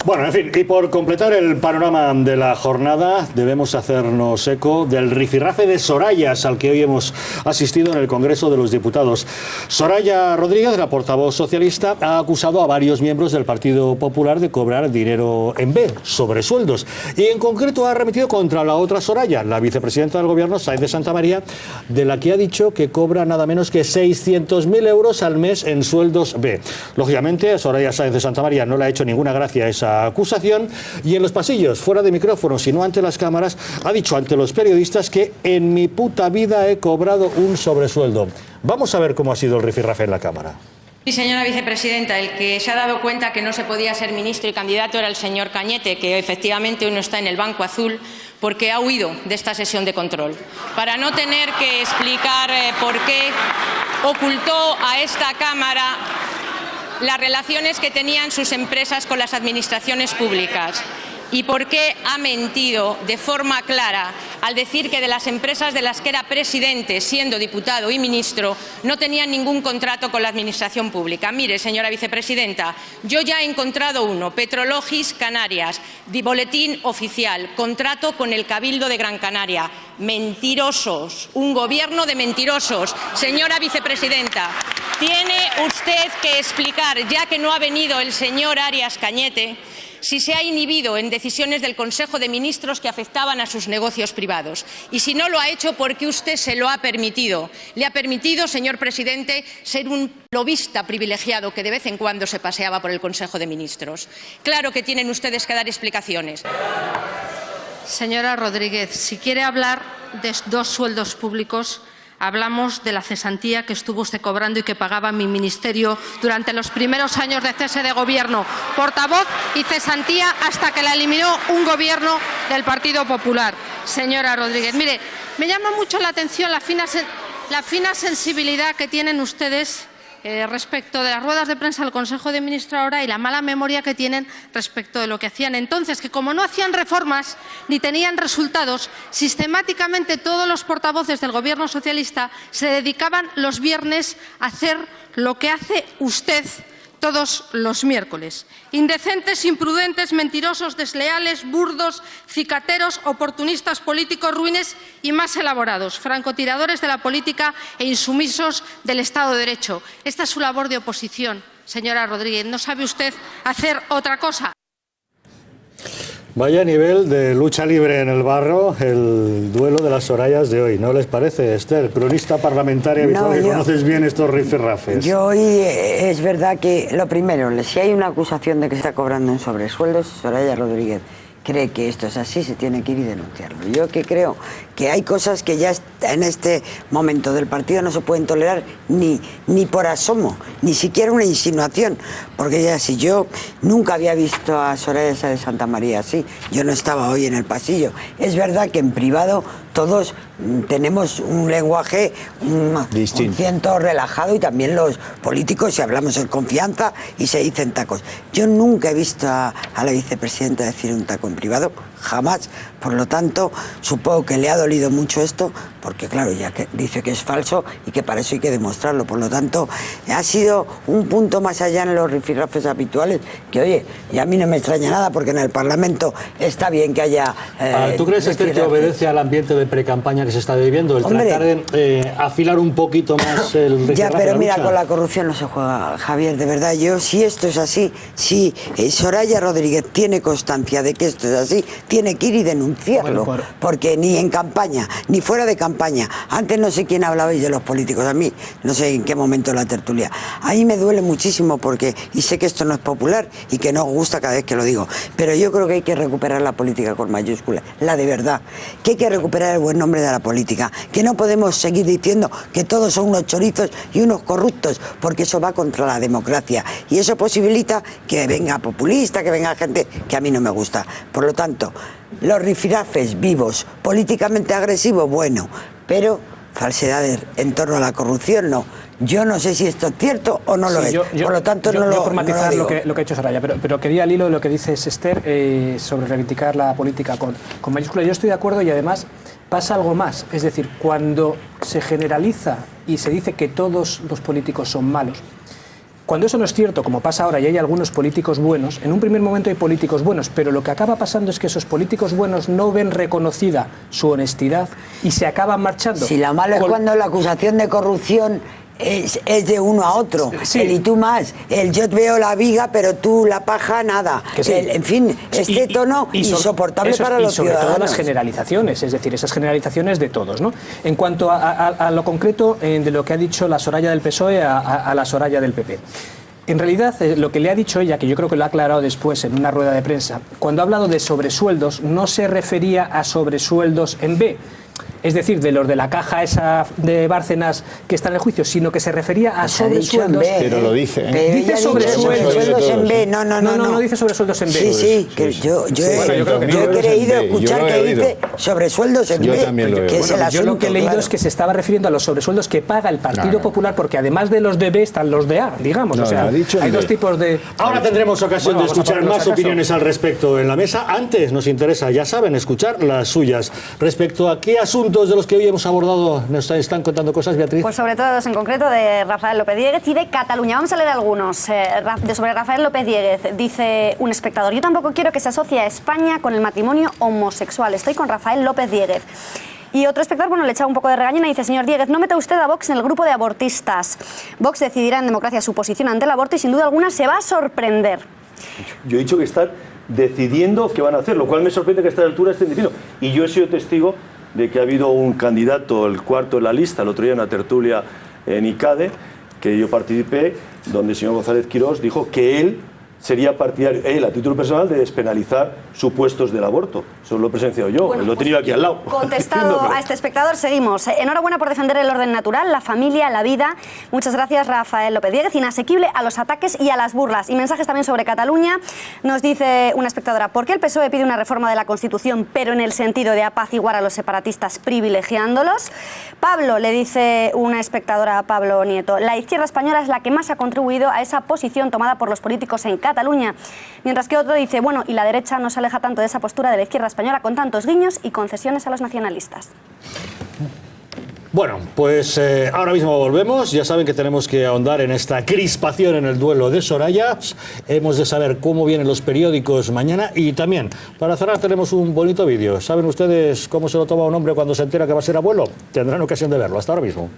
Bueno, en fin, y por completar el panorama de la jornada, debemos hacernos eco del rifirrafe de Sorayas al que hoy hemos asistido en el Congreso de los Diputados. Soraya Rodríguez, la portavoz socialista, ha acusado a varios miembros del Partido Popular de cobrar dinero en B, sobresueldos, y en concreto ha remitido contra la otra Soraya, la vicepresidenta del Gobierno, Sáenz de Santamaría, de la que ha dicho que cobra nada menos que 600.000 euros al mes en sueldos B. Lógicamente, a Soraya Sáenz de Santamaría no le ha hecho ninguna gracia esa acusación, y en los pasillos, fuera de micrófonos y no ante las cámaras, ha dicho ante los periodistas que en mi puta vida he cobrado un sobresueldo. Vamos a ver cómo ha sido el rifirrafe en la Cámara. Sí, señora vicepresidenta, el que se ha dado cuenta que no se podía ser ministro y candidato era el señor Cañete, que efectivamente hoy no está en el banco azul porque ha huido de esta sesión de control. Para no tener que explicar por qué ocultó a esta Cámara las relaciones que tenían sus empresas con las administraciones públicas y por qué ha mentido de forma clara al decir que de las empresas de las que era presidente, siendo diputado y ministro, no tenían ningún contrato con la administración pública. Mire, señora vicepresidenta, yo ya he encontrado uno, Petrologis Canarias, boletín oficial, contrato con el Cabildo de Gran Canaria. Mentirosos, un gobierno de mentirosos. Señora vicepresidenta, tiene usted que explicar, ya que no ha venido el señor Arias Cañete, si se ha inhibido en decisiones del Consejo de Ministros que afectaban a sus negocios privados. Y si no lo ha hecho, ¿por qué usted se lo ha permitido? Le ha permitido, señor presidente, ser un lobista privilegiado que de vez en cuando se paseaba por el Consejo de Ministros. Claro que tienen ustedes que dar explicaciones. Señora Rodríguez, si quiere hablar de dos sueldos públicos, hablamos de la cesantía que estuvo usted cobrando y que pagaba mi ministerio durante los primeros años de cese de gobierno. Portavoz y cesantía hasta que la eliminó un gobierno del Partido Popular. Señora Rodríguez, mire, me llama mucho la atención la fina sensibilidad que tienen ustedes respecto de las ruedas de prensa del Consejo de Ministros ahora y la mala memoria que tienen respecto de lo que hacían entonces, que como no hacían reformas ni tenían resultados, sistemáticamente todos los portavoces del Gobierno socialista se dedicaban los viernes a hacer lo que hace usted todos los miércoles. Indecentes, imprudentes, mentirosos, desleales, burdos, cicateros, oportunistas políticos, ruines y más elaborados, francotiradores de la política e insumisos del Estado de Derecho. Esta es su labor de oposición, señora Rodríguez. ¿No sabe usted hacer otra cosa? Vaya nivel de lucha libre en el barro, el duelo de las Sorayas de hoy. ¿No les parece, Esther? Cronista parlamentaria habitual, que conoces bien estos rifirrafes. Yo hoy es verdad que, lo primero, si hay una acusación de que se está cobrando en sobresueldos, Soraya Rodríguez cree que esto es así, se tiene que ir y denunciarlo. Yo que creo que hay cosas que ya en este momento del partido no se pueden tolerar ni por asomo, ni siquiera una insinuación, porque ya si yo nunca había visto a Soraya de Santamaría así, yo no estaba hoy en el pasillo. Es verdad que en privado todos tenemos un lenguaje un ciento relajado, y también los políticos, si hablamos en confianza y se dicen tacos. Yo nunca he visto a la vicepresidenta decir un taco en privado, jamás. Por lo tanto, supongo que le ha dolido mucho esto, porque claro, ya que dice que es falso y que para eso hay que demostrarlo. Por lo tanto, ha sido un punto más allá en los rifirrafes habituales, que oye, y a mí no me extraña nada, porque en el Parlamento está bien que haya... ¿Tú crees, Esther, que obedece al ambiente de precampaña que se está viviendo, el tratar de afilar un poquito más el rifirrafe? Ya, pero mira, con la corrupción no se juega, Javier, de verdad. Yo, si esto es así, si Soraya Rodríguez tiene constancia de que esto es así, tiene que ir y denunciarlo, porque ni en campaña, ni fuera de campaña, campaña. Antes no sé quién hablabais de los políticos, a mí no sé en qué momento de la tertulia. A mí me duele muchísimo porque, y sé que esto no es popular y que no os gusta cada vez que lo digo, pero yo creo que hay que recuperar la política con mayúsculas, la de verdad, que hay que recuperar el buen nombre de la política, que no podemos seguir diciendo que todos son unos chorizos y unos corruptos, porque eso va contra la democracia y eso posibilita que venga populista, que venga gente que a mí no me gusta. Por lo tanto, los rifirafes vivos, políticamente agresivos, bueno, pero falsedades en torno a la corrupción no. Yo no sé si esto es cierto o no lo es. Por lo tanto, no lo por matizar digo. lo que ha hecho Soraya, pero quería al hilo de lo que dice Esther sobre reivindicar la política con mayúsculas. Yo estoy de acuerdo y además pasa algo más. Es decir, cuando se generaliza y se dice que todos los políticos son malos, cuando eso no es cierto, como pasa ahora, y hay algunos políticos buenos, en un primer momento hay políticos buenos, pero lo que acaba pasando es que esos políticos buenos no ven reconocida su honestidad y se acaban marchando. Si lo malo es cuando la acusación de corrupción es de uno a otro, sí. El y tú más, el yo veo la viga pero tú la paja nada, Sí. En fin, este tono insoportable para los sobre ciudadanos. todo las generalizaciones, es decir, esas generalizaciones de todos, ¿no? En cuanto a lo concreto de lo que ha dicho la Soraya del PSOE a la Soraya del PP. En realidad, lo que le ha dicho ella, que yo creo que lo ha aclarado después en una rueda de prensa, cuando ha hablado de sobresueldos, no se refería a sobresueldos en B, es decir, de los de la caja esa de Bárcenas que está en el juicio, sino que se refería a sobresueldos. Pero lo dice, ¿eh? Dice sobresueldos en B, no dice sobresueldos en B. Sí, que yo he creído escuchar que dice sobresueldos en B, que es el asunto. Yo lo que he leído es que se estaba refiriendo a los sobresueldos que paga el Partido Popular, porque además de los de B están los de A, digamos. O sea, hay dos tipos de... Ahora tendremos ocasión de escuchar más opiniones al respecto en la mesa. Antes nos interesa, ya saben, escuchar las suyas. Respecto a qué asuntos de los que hoy hemos abordado nos están contando cosas, Beatriz. Pues sobre todo dos en concreto, de Rafael López Diéguez y de Cataluña. Vamos a leer algunos. Sobre Rafael López Diéguez dice un espectador: yo tampoco quiero que se asocie a España con el matrimonio homosexual. Estoy con Rafael López Diéguez. Y otro espectador, bueno, le echaba un poco de regañina y dice: señor Diéguez, no meta usted a Vox en el grupo de abortistas. Vox decidirá en democracia su posición ante el aborto y sin duda alguna se va a sorprender. Yo he dicho que están decidiendo qué van a hacer, lo cual me sorprende que a esta altura estén diciendo. Y yo he sido testigo de que ha habido un candidato, el cuarto en la lista, el otro día en una tertulia en ICADE, que yo participé, donde el señor González Quirós dijo que él sería partidario, él a título personal, de despenalizar supuestos del aborto. Eso lo he presenciado yo, bueno, lo he tenido aquí al lado. Contestado a este espectador, seguimos. Enhorabuena por defender el orden natural, la familia, la vida. Muchas gracias, Rafael López Diéguez. Inasequible a los ataques y a las burlas. Y mensajes también sobre Cataluña. Nos dice una espectadora: ¿por qué el PSOE pide una reforma de la Constitución, pero en el sentido de apaciguar a los separatistas, privilegiándolos? Pablo, le dice una espectadora a Pablo Nieto: la izquierda española es la que más ha contribuido a esa posición tomada por los políticos en Cataluña. Mientras que otro dice: bueno, y la derecha no se aleja tanto de esa postura de la izquierda española con tantos guiños y concesiones a los nacionalistas. Bueno, pues ahora mismo volvemos. Ya saben que tenemos que ahondar en esta crispación en el duelo de Soraya. Hemos de saber cómo vienen los periódicos mañana y también, para cerrar, tenemos un bonito vídeo. ¿Saben ustedes cómo se lo toma un hombre cuando se entera que va a ser abuelo? Tendrán ocasión de verlo. Hasta ahora mismo.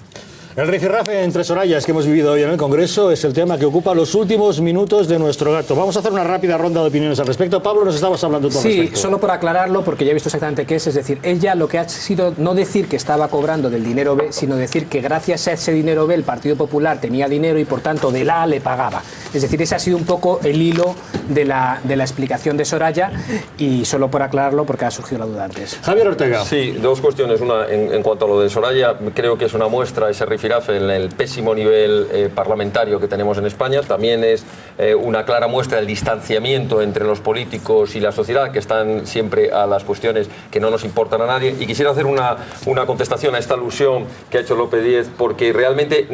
El rifirrafe entre Sorayas que hemos vivido hoy en el Congreso es el tema que ocupa los últimos minutos de nuestro gato. Vamos a hacer una rápida ronda de opiniones al respecto. Pablo, nos estabas hablando tú al respecto. Sí, solo por aclararlo, porque ya he visto exactamente qué es decir, ella lo que ha sido no decir que estaba cobrando del dinero B, sino decir que gracias a ese dinero B el Partido Popular tenía dinero y por tanto de la A le pagaba. Es decir, ese ha sido un poco el hilo de la explicación de Soraya, y solo por aclararlo porque ha surgido la duda antes. Javier Ortega. Sí, dos cuestiones. Una, en cuanto a lo de Soraya, creo que es una muestra, ese rifirafe, en el pésimo nivel parlamentario que tenemos en España. También es una clara muestra del distanciamiento entre los políticos y la sociedad, que están siempre a las cuestiones que no nos importan a nadie. Y quisiera hacer una contestación a esta alusión que ha hecho López Díez, porque realmente,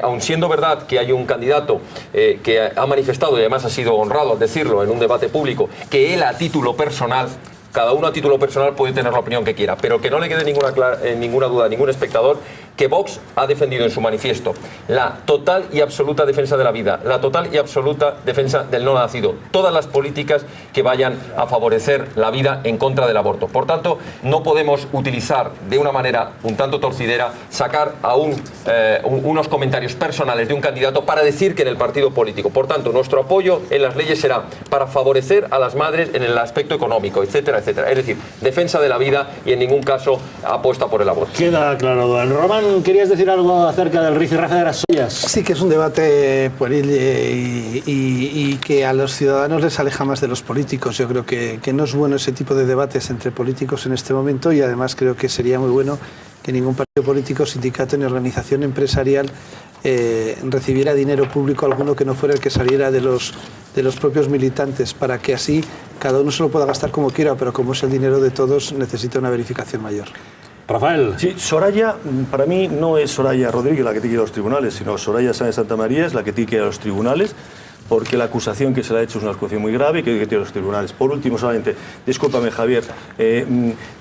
aun siendo verdad que hay un candidato que ha manifestado, y además ha sido honrado al decirlo en un debate público, que él a título personal, cada uno a título personal puede tener la opinión que quiera, pero que no le quede ninguna duda a ningún espectador que Vox ha defendido en su manifiesto. La total y absoluta defensa de la vida, la total y absoluta defensa del no nacido. Todas las políticas que vayan a favorecer la vida en contra del aborto. Por tanto, no podemos utilizar de una manera un tanto torcidera, sacar a unos comentarios personales de un candidato para decir que en el partido político. Por tanto, nuestro apoyo en las leyes será para favorecer a las madres en el aspecto económico, etcétera, etcétera. Es decir, defensa de la vida y en ningún caso apuesta por el aborto. Queda claro, don Román, ¿querías decir algo acerca del rifirrafe de las ollas? Sí, que es un debate pueril y que a los ciudadanos les aleja más de los políticos. Yo creo que no es bueno ese tipo de debates entre políticos en este momento, y además creo que sería muy bueno que ningún partido político, sindicato ni organización empresarial recibiera dinero público alguno que no fuera el que saliera de los propios militantes, para que así cada uno se lo pueda gastar como quiera, pero como es el dinero de todos, necesita una verificación mayor. Rafael. Sí, Soraya, para mí no es Soraya Rodríguez la que tiene que ir a los tribunales, sino Soraya Sáenz de Santa María es la que tiene que ir a los tribunales, porque la acusación que se le ha hecho es una acusación muy grave y que hay que ir a los tribunales. Por último, solamente, discúlpame, Javier,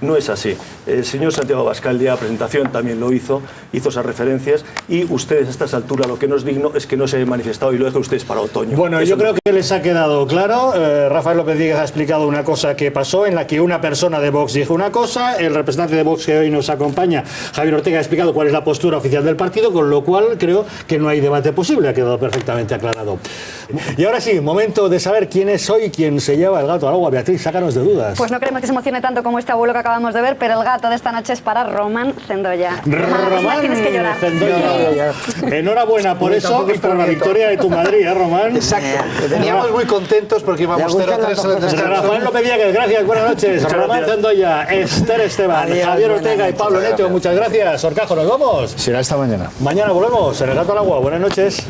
no es así. El señor Santiago Abascal, el día de la presentación, también lo hizo esas referencias, y ustedes a estas alturas lo que no es digno es que no se hayan manifestado y lo dejen ustedes para otoño. Bueno, yo creo que les ha quedado claro. Rafael López Díez ha explicado una cosa que pasó, en la que una persona de Vox dijo una cosa, el representante de Vox que hoy nos acompaña, Javier Ortega, ha explicado cuál es la postura oficial del partido, con lo cual creo que no hay debate posible, ha quedado perfectamente aclarado. Y ahora sí, momento de saber quién es hoy quien se lleva el gato al agua. Beatriz, sácanos de dudas. Pues no queremos que se emocione tanto como este abuelo que acabamos de ver, pero el gato de esta noche es para Román Cendoya. Román tienes que llorar. Cendoya. Enhorabuena por eso y por la victoria de tu Madrid, Román. Exacto. Teníamos muy contentos porque íbamos 0-3. Rafael López Díaz, gracias, buenas noches. Román Cendoya, Esther Esteban, Javier Ortega y Pablo Neto, muchas gracias. Orcajo, nos vamos. Será esta mañana. Mañana volvemos en el gato al agua. Buenas noches.